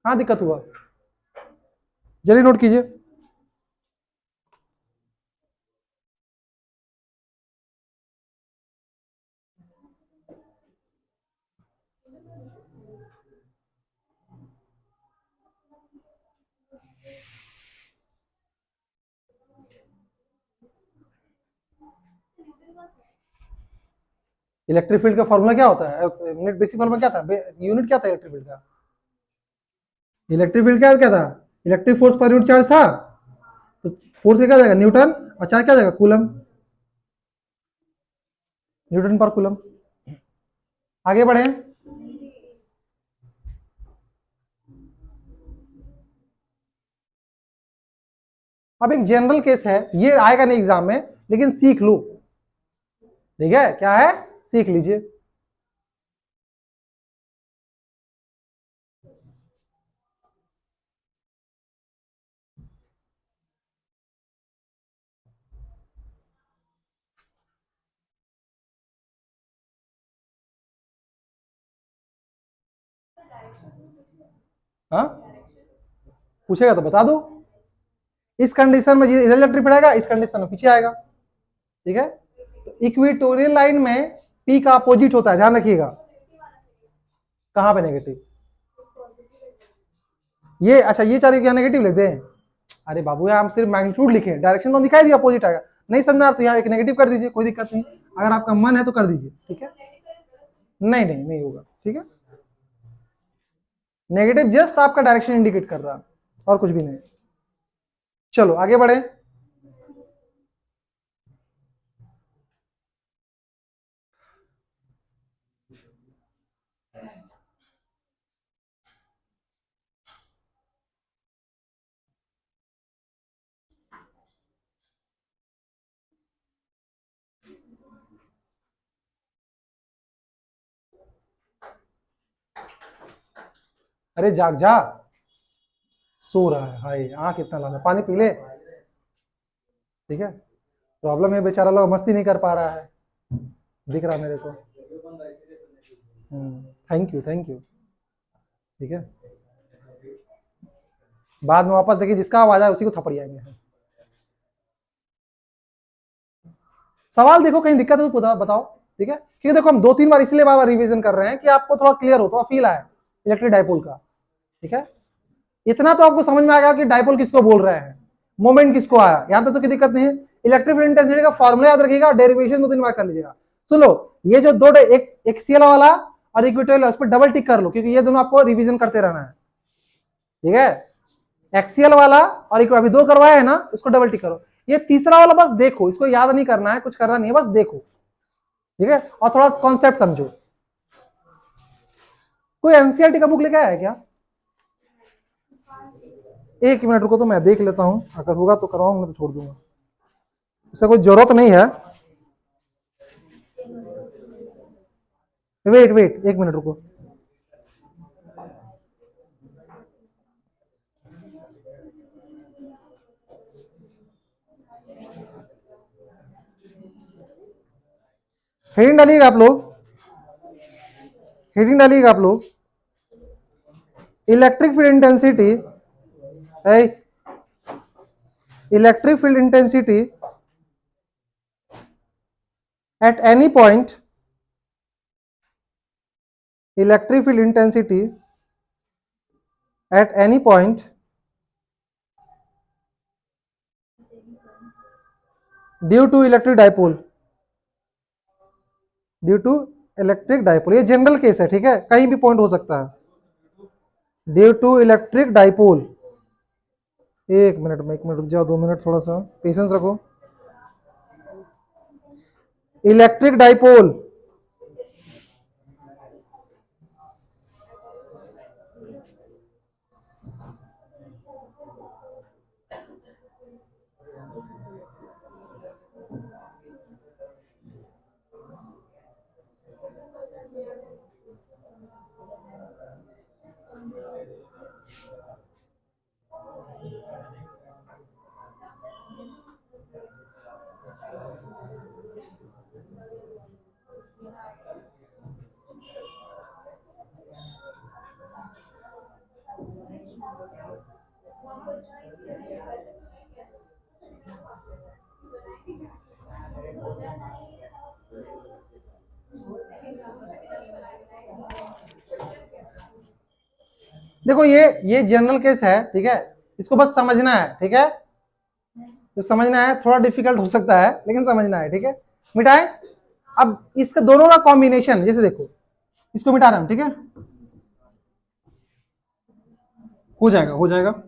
कहाँ दिक्कत हुआ? जल्दी नोट कीजिए। इलेक्ट्रिक फील्ड का फॉर्मूला क्या होता है, यूनिट बेसिक फॉर्मूला क्या था, यूनिट क्या था इलेक्ट्रिक फील्ड का? इलेक्ट्रिक फील्ड क्या क्या था? Electric force per unit charge था, तो फोर्स क्या जाएगा न्यूटन, और चार्ज क्या जाएगा कूलम, न्यूटन पर कूलम। आगे बढ़े। अब एक जनरल केस है, ये आएगा नहीं एग्जाम में, लेकिन सीख लो। ठीक है, क्या है, सीख लीजिए। हाँ, पूछेगा तो बता दो। इस कंडीशन में इधर इलेक्ट्रिक फील्ड आएगा, इस कंडीशन में पीछे आएगा। ठीक है, तो इक्वेटोरियल लाइन में पी का अपोजिट होता है, ध्यान रखिएगा। कहां पे नेगेटिव? ये अच्छा, ये चार क्या नेगेटिव लेते हैं? अरे बाबू यार, हम सिर्फ मैग्नीट्यूड लिखे, डायरेक्शन तो दिखाई दिया अपोजिट आएगा। नहीं समझना तो यहाँ एक नेगेटिव कर दीजिए, कोई दिक्कत नहीं, अगर आपका मन है तो कर दीजिए, ठीक है। नहीं नहीं नहीं होगा, ठीक है। नेगेटिव जस्ट आपका डायरेक्शन इंडिकेट कर रहा है, और कुछ भी नहीं। चलो आगे बढ़े। अरे जाग जा, सो रहा है, हाय आँख इतना लाना, पानी पी ले, ठीक है। प्रॉब्लम है, बेचारा लोग मस्ती नहीं कर पा रहा है, दिख रहा मेरे को। थैंक यू थैंक यू, ठीक है। बाद में वापस देखिए, जिसका आवाज आए उसी को थप्पड़ आएंगे। सवाल देखो, कहीं दिक्कत है तो बताओ, ठीक है। क्योंकि देखो हम 2-3 बार इसलिए बार रिवीजन कर रहे हैं कि आपको थोड़ा क्लियर हो, थोड़ा फील आए इलेक्ट्रिक डाइपोल का, ठीक है। इतना तो आपको समझ में आ गया कि डाइपोल किसको बोल रहे हैं, मोमेंट किसको आया, यहां तक तो कोई दिक्कत नहीं है। इलेक्ट्रिक फील्ड इंटेंसिटी का फॉर्मूला याद रखिएगा, डेरिवेशन 2-3 बार कर लीजिएगा। सुन लो, ये जो दो एक एक्सियल वाला और इक्वेटोरियल, उस पर डबल टिक कर लो, क्योंकि ये दोनों आपको रिवीजन करते रहना है, ठीक है। एक्सियल वाला और अभी 2 करवाया है ना, उसको डबल टिक करो। ये तीसरा वाला बस देखो, इसको याद नहीं करना है, कुछ करना नहीं है, बस देखो, ठीक है। और थोड़ा कॉन्सेप्ट समझो। कोई एनसीईआरटी का बुक लेके आया है क्या? 1 मिनट रुको, तो मैं देख लेता हूं, अगर होगा तो करवाऊंगा, तो छोड़ दूंगा, उससे कोई जरूरत नहीं है। वेट वेट 1 मिनट रुको। हेडिंग डालिएगा आप लोग, हेडिंग डालिएगा आप लोग, electric field intensity, electric field intensity at any point, electric field intensity at any point due to electric dipole, due to electric dipole, ये जनरल केस है, ठीक है, कहीं भी पॉइंट हो सकता है। ड्यू टू इलेक्ट्रिक डाइपोल, 1 मिनट रुक जाओ, 2 मिनट, थोड़ा सा पेशेंस रखो। इलेक्ट्रिक डाइपोल देखो, ये जनरल केस है, ठीक है, इसको बस समझना है, ठीक है, तो समझना है, थोड़ा डिफिकल्ट हो सकता है लेकिन समझना है, ठीक है। मिटाए, अब इसका दोनों का कॉम्बिनेशन, जैसे देखो इसको मिटा रहे हैं, ठीक है, हो जाएगा हो जाएगा।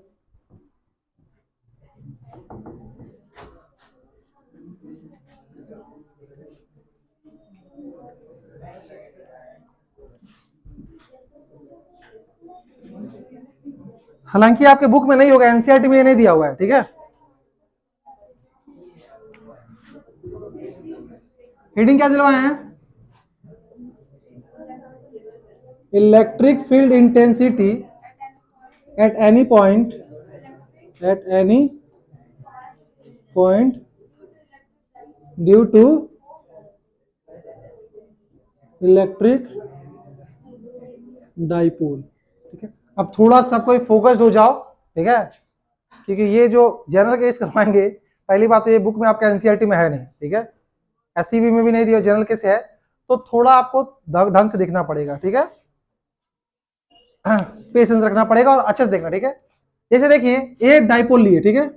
हालांकि आपके बुक में नहीं होगा, एनसीईआरटी में ये नहीं दिया हुआ है, ठीक है। हेडिंग क्या दिलवाए हैं? Electric field intensity at any point, at any point due to electric dipole, ठीक है। अब थोड़ा सब कोई फोकस्ड हो जाओ, ठीक है, क्योंकि ये जो जनरल केस करवाएंगे, पहली बात तो ये बुक में आपका एनसीईआरटी में है नहीं, ठीक है, एससीबी में भी नहीं दिया, जनरल केस है, तो थोड़ा आपको ढंग से देखना पड़ेगा, ठीक है। पेशेंस रखना पड़ेगा और अच्छे से देखना, ठीक है। जैसे देखिए एक डाइपोल लिए, ठीक है,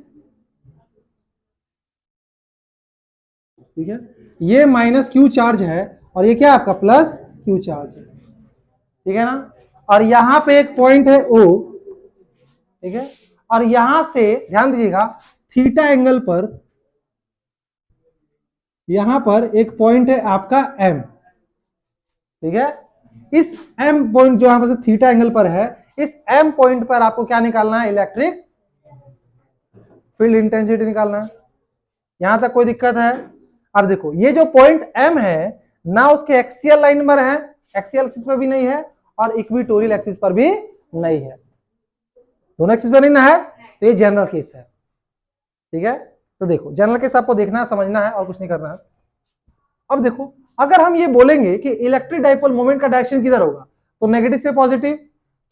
ठीक है, ये माइनस क्यू चार्ज है और ये क्या आपका प्लस क्यू चार्ज है, ठीक है ना। और यहां पे एक पॉइंट है ओ, ठीक है, और यहां से ध्यान दीजिएगा थीटा एंगल पर यहां पर एक पॉइंट है आपका एम, ठीक है। इस एम पॉइंट जो यहां पर थीटा एंगल पर है, इस एम पॉइंट पर आपको क्या निकालना है, इलेक्ट्रिक फील्ड इंटेंसिटी निकालना है। यहां तक कोई दिक्कत है? अब देखो ये जो पॉइंट एम है ना उसके एक्सियल लाइन पर है, एक्सियल एक्सिस पर भी नहीं है और इक्वेटोरियल एक्सिस पर भी नहीं है, दोनों एक्सिस पर नहीं ना है, तो ये जनरल केस है, ठीक है। तो देखो जनरल केस आपको देखना है, समझना है और कुछ नहीं करना है। अब देखो अगर हम ये बोलेंगे कि इलेक्ट्रिक डाइपोल मोमेंट का डायरेक्शन किधर होगा, तो नेगेटिव से पॉजिटिव,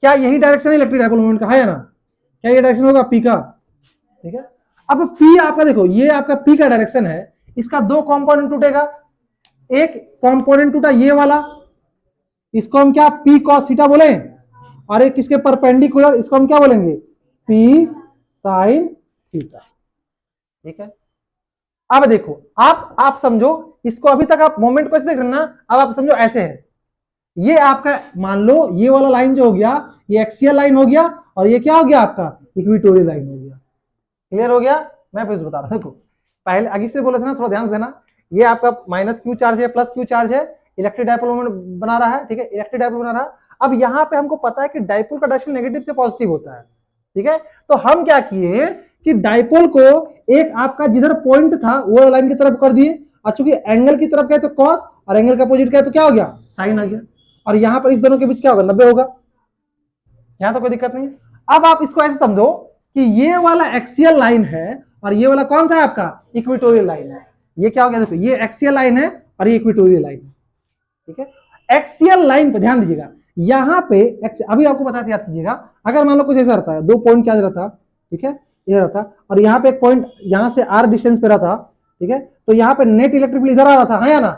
क्या यही डायरेक्शन है इलेक्ट्रिक डाइपोल मोमेंट का, है ना? क्या ये डायरेक्शन होगा पी का, ठीक है। अब पी आपका देखो ये आपका पी का डायरेक्शन है, इसका दो कंपोनेंट टूटेगा, एक कंपोनेंट टूटा ये वाला, इसको हम क्या पी कॉस थीटा बोले, और एक इसके परपेंडिकुलर, इसको हम क्या बोलेंगे पी साइन थीटा, ठीक है। अब देखो आप समझो इसको, अभी तक आप मोमेंट को ऐसे देख रहे ना, अब आप समझो ऐसे है, ये आपका मान लो ये वाला लाइन जो हो गया ये एक्सियल लाइन हो गया और ये क्या हो गया आपका इक्वेटोरियल लाइन हो गया, क्लियर हो गया। मैं फिर बता रहा हूं, देखो पहले आगे से बोले थे ना, थोड़ा ध्यान देना, ये आपका माइनस क्यू चार्ज है प्लस क्यू चार्ज है, इलेक्ट्रिक डाइपोल मोमेंट बना रहा है, ठीक है, इलेक्ट्रिक डाइपोल बना रहा है। अब यहाँ पे हमको पता है कि डाइपोल का डायरेक्शन नेगेटिव से पॉजिटिव होता है, ठीक है। तो हम क्या किए कि डाइपोल को एक आपका जिधर पॉइंट था वो लाइन की तरफ कर दिए, और चूंकि एंगल की तरफ गए तो कॉस और एंगल का अपोजिट गए तो क्या हो गया साइन आ गया, और यहां पर इस दोनों के बीच क्या होगा 90 होगा, यहां तो कोई दिक्कत नहीं। अब आप इसको ऐसे समझो कि ये वाला एक्सियल लाइन है और ये वाला कौन सा है आपका इक्वेटोरियल लाइन है, ये क्या हो गया देखो ये एक्सियल लाइन है और ये इक्वेटोरियल लाइन है, ठीक है। एक्सियल लाइन पे ध्यान दीजिएगा, यहां पे अभी आपको बताते याद कीजिएगा, अगर मान लो कुछ ऐसा रहता है, दो पॉइंट चार्ज रहता, ठीक है, ये रहता और यहाँ पे एक पॉइंट यहां से आर डिस्टेंस पे रहता, ठीक है, तो यहाँ पे नेट इलेक्ट्रिक फील्ड इधर आ रहा था, है या ना,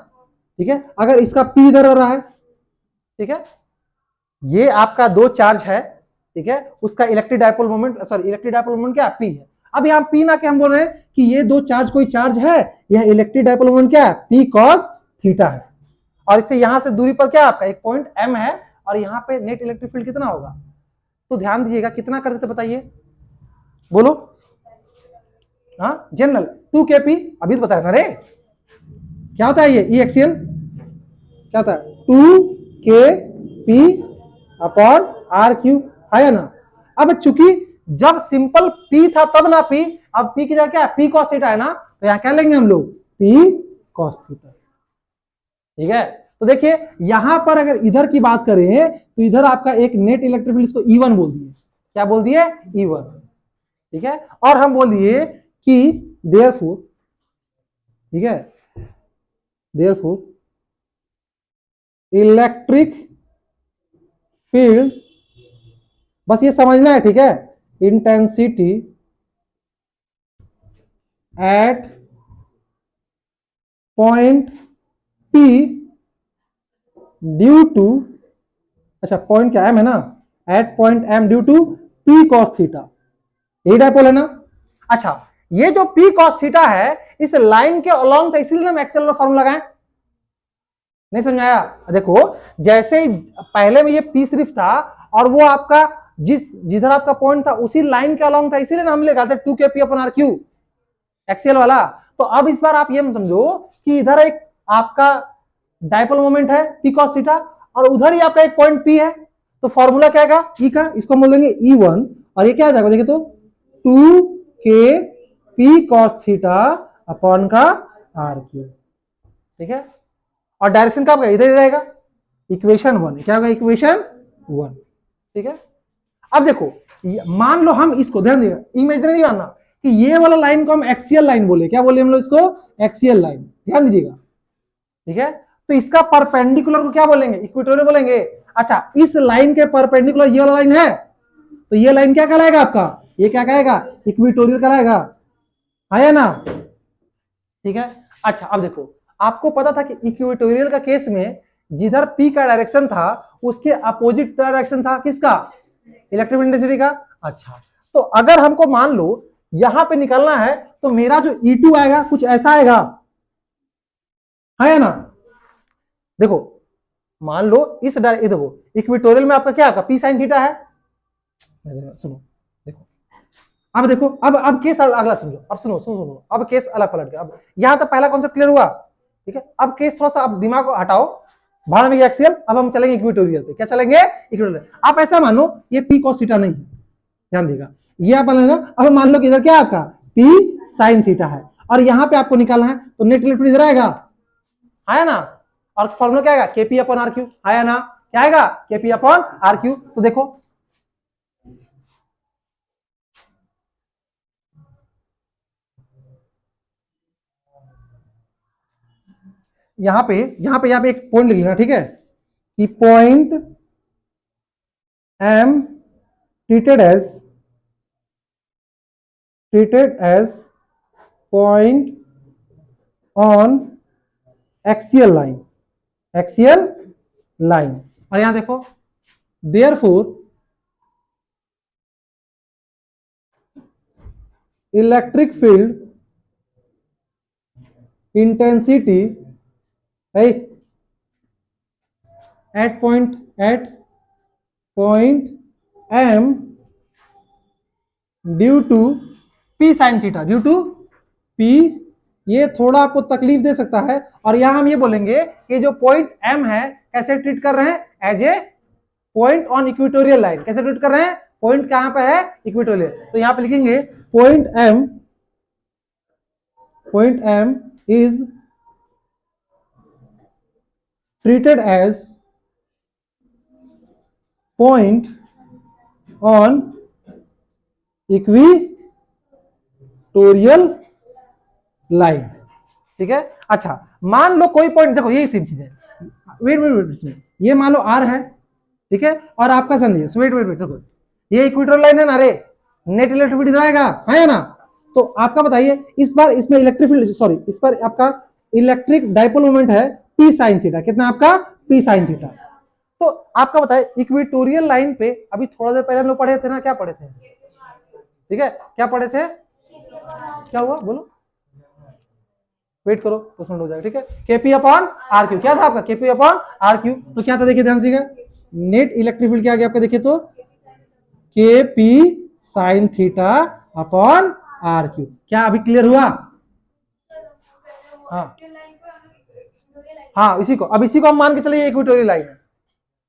ठीक है। अगर इसका पी इधर आ रहा है, ठीक है, ये आपका दो चार्ज है, ठीक है, उसका electric dipole moment, sorry electric dipole moment क्या पी है। अब यहां पी ना के हम बोल रहे हैं कि ये दो चार्ज कोई चार्ज है, यह इलेक्ट्रिक डाइपोल मोमेंट क्या है पी कॉस थीटा है, और इससे यहां से दूरी पर क्या आपका एक पॉइंट एम है और यहाँ पे नेट इलेक्ट्रिक फील्ड कितना होगा, तो ध्यान दीजिएगा कितना कर देते बताइए, बोलो, हाँ जनरल 2kp, अभी तो बताया ना रे, क्या होता है ये ई एक्सियल, क्या होता है 2kp अपॉन आर क्यू, है ना। अब चूंकि जब सिंपल p था तब ना p, अब p की जगह क्या है p cos थीटा है ना, तो यहां क्या लेंगे हम लोग p cos थीटा, ठीक है। तो देखिए यहां पर अगर इधर की बात करें तो इधर आपका एक नेट इलेक्ट्रिक फील्ड, इसको E1 बोल दिए, क्या बोल दिए E1, ठीक है। और हम बोल दिए कि देयरफॉर, ठीक है, देयरफॉर इलेक्ट्रिक फील्ड, बस ये समझना है, ठीक है, intensity at point P due to, अच्छा पॉइंट क्या एम है ना, at point M due to P cos theta, यही डायपोल है ना। अच्छा ये जो P cos थीटा है इस लाइन के अलोंग था, इसलिए हम एक्सेल फॉर्मूला लगाएं, नहीं समझाया। देखो जैसे पहले में ये P सिर्फ था और वो आपका जिधर आपका पॉइंट था उसी लाइन के अलोंग था, इसीलिए हम लगाते 2kp upon R Q axial वाला। तो अब इस बार आप ये समझो कि इधर एक आपका डाइपोल मोमेंट है P cos थीटा और उधर ही आपका एक पॉइंट P है, तो फॉर्मूला क्या आएगा E का, इसको हम बोल देंगे E1 और ये क्या आ जाएगा देखिए तो 2kp cos थीटा अपॉन का आर क्यू, ठीक है। और डायरेक्शन कब का इधर ही रहेगा, इक्वेशन 1, क्या होगा इक्वेशन 1, ठीक है। अब देखो मान लो हम इसको ध्यान दिएगा, इमेजिनरी मानना कि ये वाला लाइन को हम एक्सियल लाइन बोले, क्या बोले हम लोग इसको एक्सियल लाइन, ध्यान दीजिएगा, ठीक है। तो इसका परपेंडिकुलर को क्या बोलेंगे इक्वेटोरियल बोलेंगे। अच्छा इस लाइन के परपेंडिकुलर ये वाला लाइन है, तो ये लाइन क्या कहलाएगा आपका, ये क्या कहेगा इक्वेटोरियल कहलाएगा, है ना, ठीक है। अच्छा अब देखो आपको पता था कि इक्वेटोरियल का केस में जिधर P का डायरेक्शन था उसके अपोजिट डायरेक्शन था किसका, इलेक्ट्रिक इंटेंसिटी का। अच्छा, तो अगर हमको मान लो यहां पे निकलना है तो मेरा जो E2 आएगा कुछ ऐसा आएगा, है ना। देखो मान लो इस देखो इक्वेटोरियल में आपका क्या आपका P sin थीटा है। सुनो देखो, अब देखो अब केस अगला समझो, अब सुनो सुनो सुनो, अब केस अलग पलट गया। अब यहां तक पहला कॉन्सेप्ट क्लियर हुआ, ठीक है। अब केस थोड़ा सा आप दिमाग को हटाओ, भाड़ में एक्सियल, अब हम चलेंगे इक्वेटोरियल पे। क्या चलेंगे, इक्वेटोरियल। आप ऐसा मान लो ये P cos थीटा नहीं है, ध्यान देगा, ये आप मानेगा। अब मान लो कि इधर क्या आपका P sin थीटा है और यहां पे आपको निकालना है, तो नेट इलेक्ट्रिक इधर आएगा, आया ना। और फॉर्मूला क्या आएगा, केपी अपॉन आर क्यू, आया ना, क्या आएगा, केपी अपॉन आर क्यू। तो देखो यहां पे एक पॉइंट लिख लेना, ठीक है, कि point M treated as point on axial line. और यहां देखो therefore electric field intensity at point m due to p sin theta, due to p। ये थोड़ा आपको तकलीफ दे सकता है, और यहां हम ये बोलेंगे कि जो पॉइंट m है कैसे ट्रीट कर रहे हैं, as a point on equatorial line. कैसे ट्रीट कर रहे हैं, पॉइंट कहां पे है, इक्वेटोरियल। तो यहां पे लिखेंगे point m is treated as point on equatorial line, ठीक है। अच्छा मान लो कोई पॉइंट, देखो यही सेम चीज है, वेट, ये मान लो आर है, ठीक है, और आपका सन है, वेट देखो ये इक्वेटोरियल लाइन है ना रे, नेट इलेक्ट्रिक फील्ड आएगा, है ना। तो आपका बताइए इस बार इसमें इलेक्ट्रिक फील्ड, सॉरी इस पर आपका इलेक्ट्रिक डाइपोल मोमेंट है P sin थीटा, कितना आपका P sin थीटा। तो आपका बताइए इक्वेटोरियल लाइन पे, अभी थोड़ा देर पहले हम लोग पढ़े थे ना, क्या पढ़े थे, ठीक है, क्या पढ़े थे, क्या हुआ बोलो, वेट करो 10 मिनट हो जाएगा, ठीक है। केपी अपॉन आर क्यू, क्या था आपका, केपी अपॉन आर क्यू। तो क्या था देखिए ध्यान से, नेट इलेक्ट्रिक फील्ड क्या आ गया आपका, देखिए तो KP sine theta upon R Q. क्या अभी क्लियर हुआ, हाँ हाँ, इसी को अब इसी को हम मान के चलिए इक्वेटोरियल लाइन है,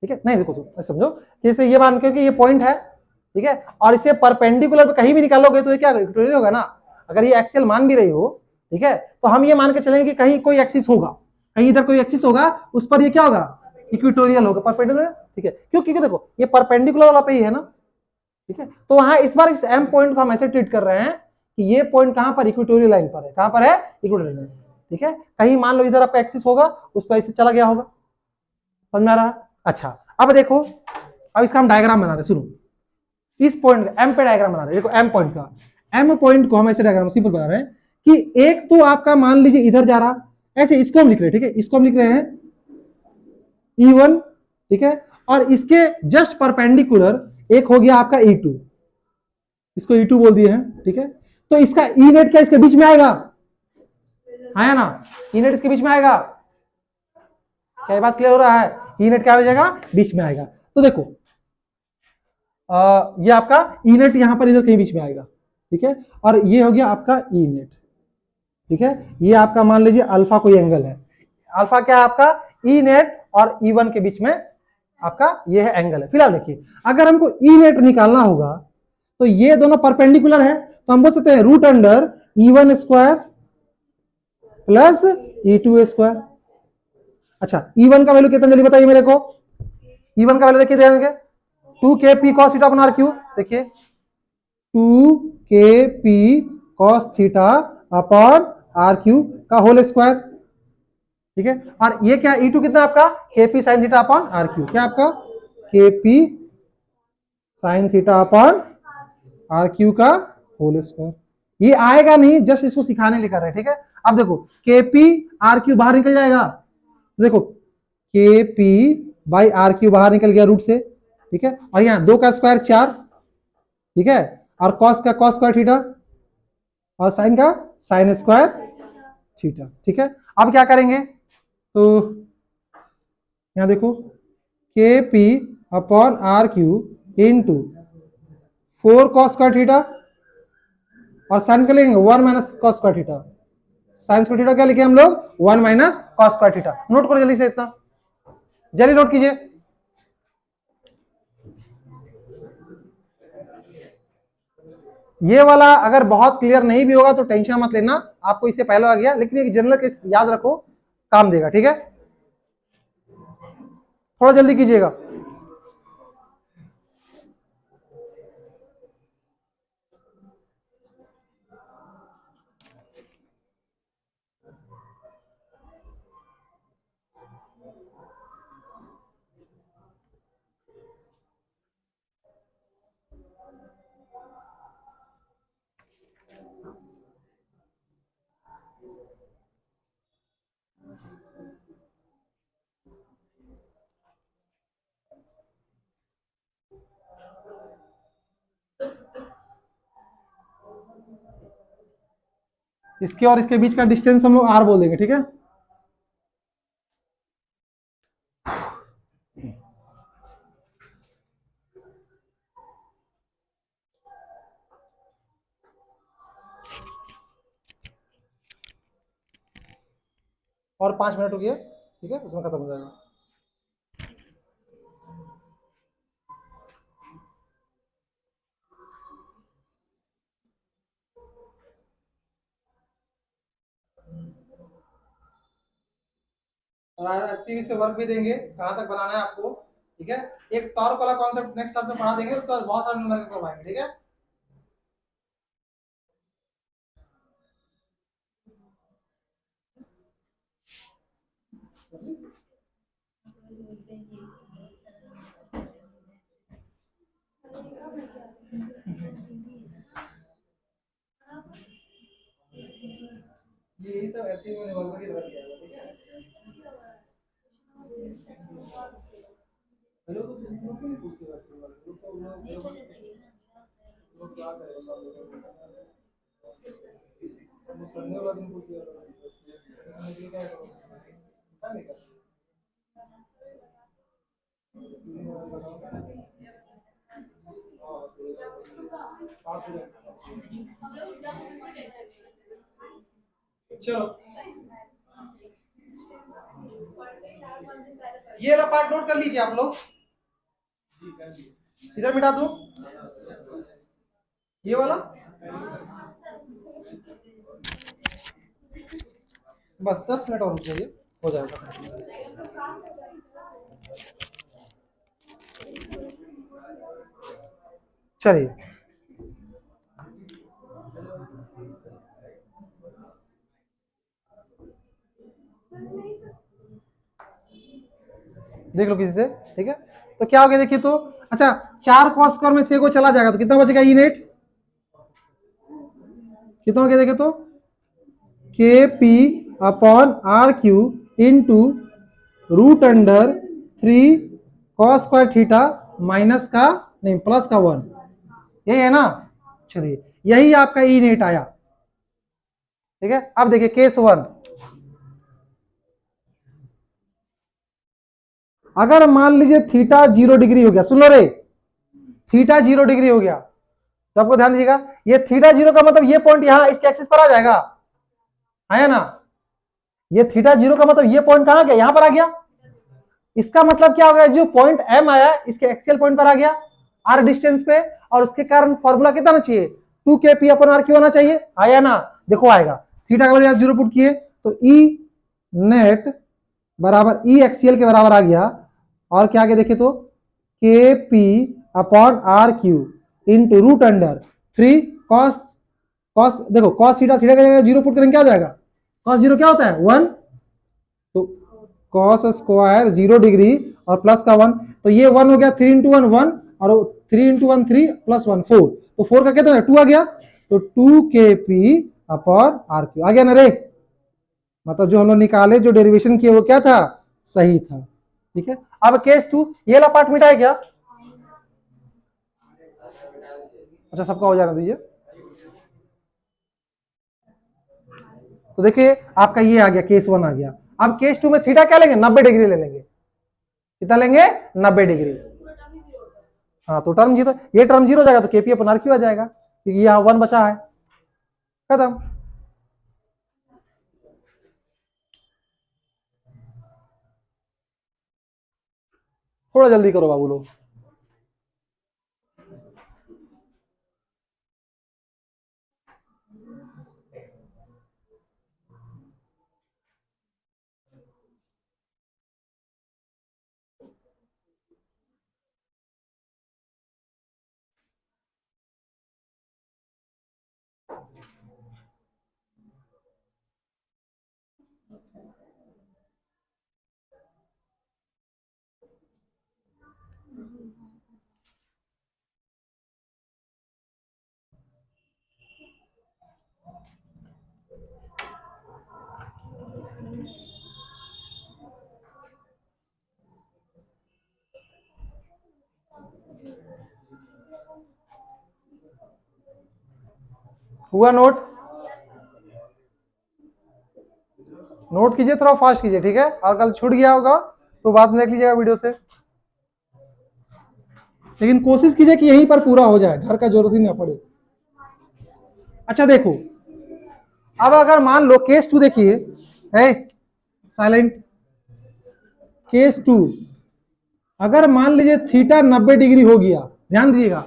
ठीक है। नहीं देखो तो समझो, जैसे ये मान के कि ये पॉइंट है, ठीक है, और इसे परपेंडिकुलर पे कहीं भी निकालोगे तो ये क्या इक्वेटोरियल होगा ना। अगर ये एक्सियल मान भी रही हो, ठीक है, तो हम ये मान के चलेंगे कि कहीं कोई एक्सिस होगा, कहीं इधर कोई एक्सिस होगा, उस पर ये क्या होगा, इक्वेटोरियल होगा, परपेंडिकुलर, ठीक है। क्योंकि देखो ये परपेंडिकुलर वाला पे ही है ना, ठीक है। तो वहां इस बार इस एम पॉइंट को हम ऐसे ट्रीट कर रहे हैं कि ये पॉइंट कहां पर, इक्वेटोरियल लाइन पर है, कहां पर है, इक्वेटोरियल लाइन, ठीक है। कहीं मान लो इधर आपका एक्सिस होगा, उस पर ऐसे चला गया होगा, समझ में आ रहा। अच्छा अब देखो, अब इसका हम डायग्राम बना रहे, सुनो, इस पॉइंट एम पे डायग्राम बना रहे हैं। देखो एम पॉइंट का, एम पॉइंट को हम ऐसे डायग्राम सिंपल बना रहे हैं कि एक तो आपका मान लीजिए इधर जा रहा, ऐसे इसको हम लिख रहे हैं, ठीक है, इसको हम लिख रहे हैं E1, ठीक है, और इसके जस्ट परपेंडिकुलर एक हो गया आपका E2, इसको E2 बोल दिए हैं, ठीक है। तो इसका ई नेट क्या इसके बीच में आएगा, आया ना, ई नेट इसके बीच में आएगा, क्या बात क्लियर हो रहा है, ई नेट क्या हो जाएगा, बीच में आएगा। तो देखो ये आपका ई नेट यहां पर इधर कहीं बीच में आएगा, ठीक है, और ये हो गया आपका ई नेट, ठीक है। ये आपका मान लीजिए अल्फा कोई एंगल है, अल्फा क्या है आपका, ई नेट और E1 के बीच में आपका ये है एंगल है। फिलहाल देखिए अगर हमको ई नेट निकालना होगा तो ये दोनों परपेंडिकुलर है, तो हम बोल सकते हैं root under E1 square plus E2 square. अच्छा E1 का वैल्यू कितना जल्दी बताइए मेरे को, E1 का वैल्यू देखिए ध्यान देंगे, 2kp cos theta upon RQ, देखिए 2kp cos theta upon RQ का होल स्क्वायर, ठीक है। और ये क्या E2 कितना आपका, kp sin theta upon RQ, क्या आपका kp sin theta upon RQ का होल स्क्वायर। ये आएगा नहीं, जस्ट इसको सिखाने लेकर है, ठीक है। अब देखो kp RQ बाहर निकल जाएगा, देखो K P by are Q बाहर निकल गया रूट से, ठीक है। और यहाँ 2 का स्क्वायर 4, ठीक है, और कॉस का कॉस स्क्वायर थीटा और साइन का साइन स्क्वायर थीटा, ठीक है। अब क्या करेंगे, तो यहाँ देखो K P upon R Q into 4 cos square theta और साइन का लेंगे 1 minus cos square theta. Sine square theta क्या लिखे हम लोग, 1 minus cos square theta. Note करो जल्दी से, इतना जल्दी नोट कीजिए। ये वाला अगर बहुत क्लियर नहीं भी होगा तो टेंशन मत लेना, आपको इससे पहले आ गया, लेकिन एक जनरल केस याद रखो, काम देगा, ठीक है। थोड़ा जल्दी कीजिएगा। इसके और इसके बीच का डिस्टेंस हम लोग आर बोल देंगे, ठीक है। और 5 मिनट रुकिए, ठीक है, उसमें खत्म हो जाएगा। और आज सीवी से वर्क भी देंगे, कहाँ तक बनाना है आपको, ठीक है। एक टॉर्क वाला कॉन्सेप्ट नेक्स्ट क्लास में पढ़ा देंगे, उसके बाद बहुत सारे नंबर करवाएंगे, ठीक है। ये सब ऐसे में वर्क की तरह किया है, ठीक है। हेलो, तो लोग क्यों नहीं पूछते रहते हैं? लोग तो लोग क्या करें, वो संडे वाला दिन पूछ लिया था, इसमें ये क्या है, पता नहीं क्या। चलो ये वाला पार्ट नोट कर लीजिए आप लोग, इधर मिटा दो ये वाला, बस 10 मिनट और रुक जाइए, हो जाएगा। चलिए देख लो किसी से, ठीक है। तो क्या हो गया देखिए, तो अच्छा 4 कॉस स्क्वायर में से को चला जाएगा तो कितना बचेगा, ई नेट कितना हो गया देखे तो, K P upon R Q into root under 3 cos square theta minus का नहीं प्लस का 1, यही है ना। चलिए यही आपका ई नेट आया, ठीक है। अब देखिए केस 1, अगर मान लीजिए थीटा 0 डिग्री हो गया, सुन लो रे, थीटा 0 डिग्री हो गया, तो आपको ध्यान दीजिएगा, ये थीटा 0 का मतलब ये पॉइंट यहां इसके एक्सिस पर आ जाएगा, आया ना। ये थीटा 0 का मतलब ये पॉइंट कहां गया, यहां पर आ गया। इसका मतलब क्या हो गया, जो पॉइंट एम आया इसके एक्सियल पॉइंट पर आ गया आर डिस्टेंस पे, और उसके कारण फॉर्मूला कितना आना चाहिए, 2 के पी अपन आर क्यू आना चाहिए, आया ना। देखो आएगा, थीटा का वैल्यू 0 पुट किए तो ई नेट बराबर ई एक्सियल के बराबर आ गया, और क्या आगे देखे तो K P upon R Q into root under 3 cos cos, देखो कॉस थीटा, थीटा का जगह 0 पुट करेंगे क्या हो जाएगा, कॉस 0 क्या होता है 1, तो कॉस स्क्वायर 0 डिग्री और प्लस का 1, तो ये 1 हो गया, 3 इंटू 1 1 और 3 इंटू 1 3 प्लस 1 4, तो 4 का कितना है 2 आ गया, तो 2 K P upon R Q आ गया ना रे। मतलब जो हम लोग निकाले, जो डेरिवेशन किए वो क्या था, सही था। ठीक है। अब केस 2, ये वाला पार्ट मिटा है क्या? अच्छा, सबका हो जाना दीजिए। तो देखिए आपका ये आ गया, केस 1 आ गया। अब केस 2 में थीटा क्या लेंगे? 90 डिग्री ले लेंगे। कितना लेंगे? 90 डिग्री। हाँ, तो टर्म जीरो, ये टर्म जीरो हो जाएगा तो केपी अपन आर क्यू आ जाएगा, क्योंकि यहाँ 1 बचा है। खत्म। थोड़ा जल्दी करो बाबू लोग। हुआ नोट? नोट कीजिए, थोड़ा फास्ट कीजिए, ठीक है। और कल छूट गया होगा तो बाद में देख लीजिएगा वीडियो से, लेकिन कोशिश कीजिए कि यहीं पर पूरा हो जाए, घर का जरूरत ही ना पड़े। अच्छा देखो, अब अगर मान लो केस 2 देखिए, है साइलेंट। केस 2, अगर मान लीजिए थीटा 90 डिग्री हो गया, ध्यान दीजिएगा,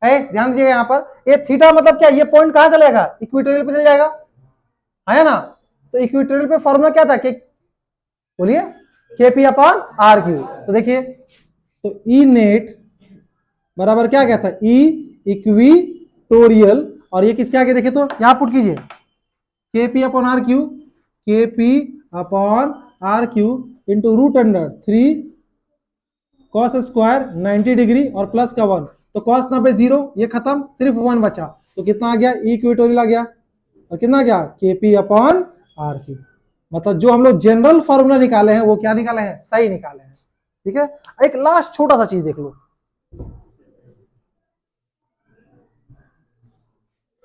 है ध्यान दीजिएगा यहाँ पर, ये थीटा मतलब क्या, ये पॉइंट कहां चला जाएगा? इक्वेटोरियल पे चल जाएगा, है ना। तो इक्वेटोरियल पे फॉर्मूला क्या था? कि बोलिए, केपी अपॉन आर क्यू। तो देखिए, तो ई नेट बराबर क्या क्या था? ई इक्विटोरियल, और ये किसके आगे देखे तो यहां पुट कीजिए, KP upon R Q, KP upon R Q into root under 3 cos square 90 degree और प्लस का 1, तो कॉस 90 0, ये खत्म, सिर्फ 1 बचा। तो कितना आ गया? इक्वेटोरियल आ गया, और कितना आ गया? KP upon R Q. मतलब जो हम लोग जनरल फॉर्मूला निकाले हैं वो क्या निकाले हैं? सही निकाले हैं, ठीक है। एक लास्ट छोटा सा चीज देख लो,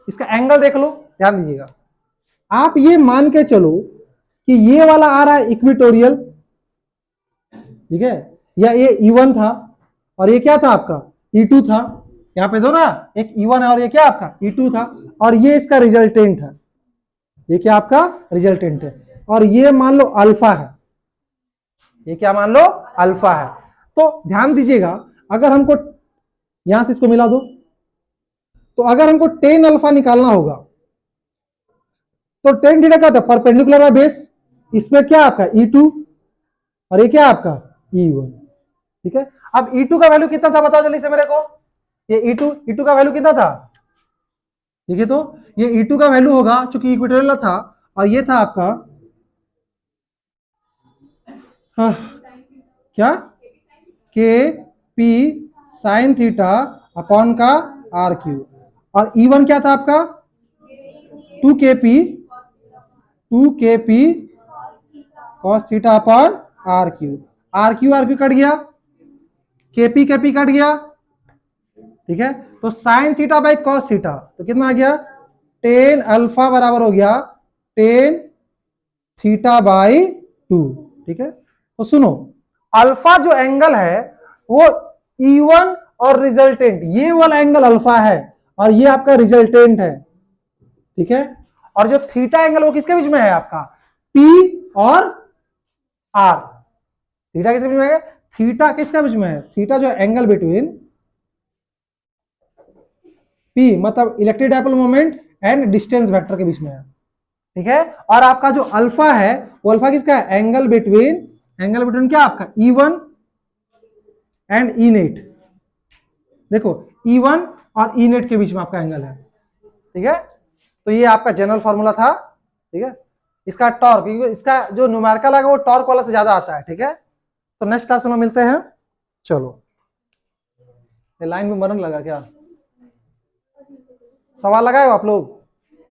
इसका एंगल देख लो, ध्यान दीजिएगा। आप ये मान के चलो कि ये वाला आ रहा है इक्विटोरियल, ठीक है, या ये E1 था और ये क्या था आपका? E2 था। यहाँ पे दो ना, एक E1 है और ये क्या आपका? E2 था, और ये इसका रिजल्टेंट है, ये क्या आपका रिजल्टेंट है, और ये मान लो अल्फा है, ये क्या मान लो? अल्फा है। तो ध्यान दीजिएगा, अगर हमको यहां से इसको मिला दो, तो अगर हमको टेन अल्फा निकालना होगा तो टेन थीटा क्या होता है? परपेंडिकुलर है बेस, इसमें क्या आपका E2 और ये क्या आपका E1, ठीक है। अब E2 का वैल्यू कितना था बताओ जल्दी से मेरे को? ये E2 का वैल्यू कितना था? देखिए तो ये E2 का वैल्यू होगा, चूंकि इक्वेटोरियल था, और ये था आपका हाँ, क्या? K P sine theta upon का आर क्यू, और E1 क्या था आपका? 2 K P cos theta upon R Q. R Q cut गया, केपी कट गया, ठीक है। तो sine theta by cos theta, तो कितना आ गया? टेन अल्फा बराबर हो गया टेन थीटा बाई 2, ठीक है। तो सुनो, अल्फा जो एंगल है वो E1 और रिजल्टेंट, ये वाला एंगल अल्फा है और ये आपका रिजल्टेंट है, ठीक है। और जो थीटा एंगल वो किसके बीच में है आपका? P और R। थीटा किसके बीच में है? थीटा किसके बीच में है? थीटा जो एंगल बिटवीन P मतलब electric dipole moment and distance vector के बीच में है, ठीक है। और आपका जो अल्फा है वो अल्फा किसका है? एंगल बिटवीन क्या आपका? E1 and E net. देखो E1 और ई नेट के बीच में आपका एंगल है, ठीक है। तो ये आपका जनरल फॉर्मूला था, ठीक है। इसका टॉर्क, इसका जो न्यूमेरिकल आएगा वो टॉर्क वाला से ज्यादा आता है, ठीक है। तो नेक्स्ट क्लास में मिलते हैं। चलो, ये लाइन में मरन लगा क्या? सवाल लगाए आप लोग?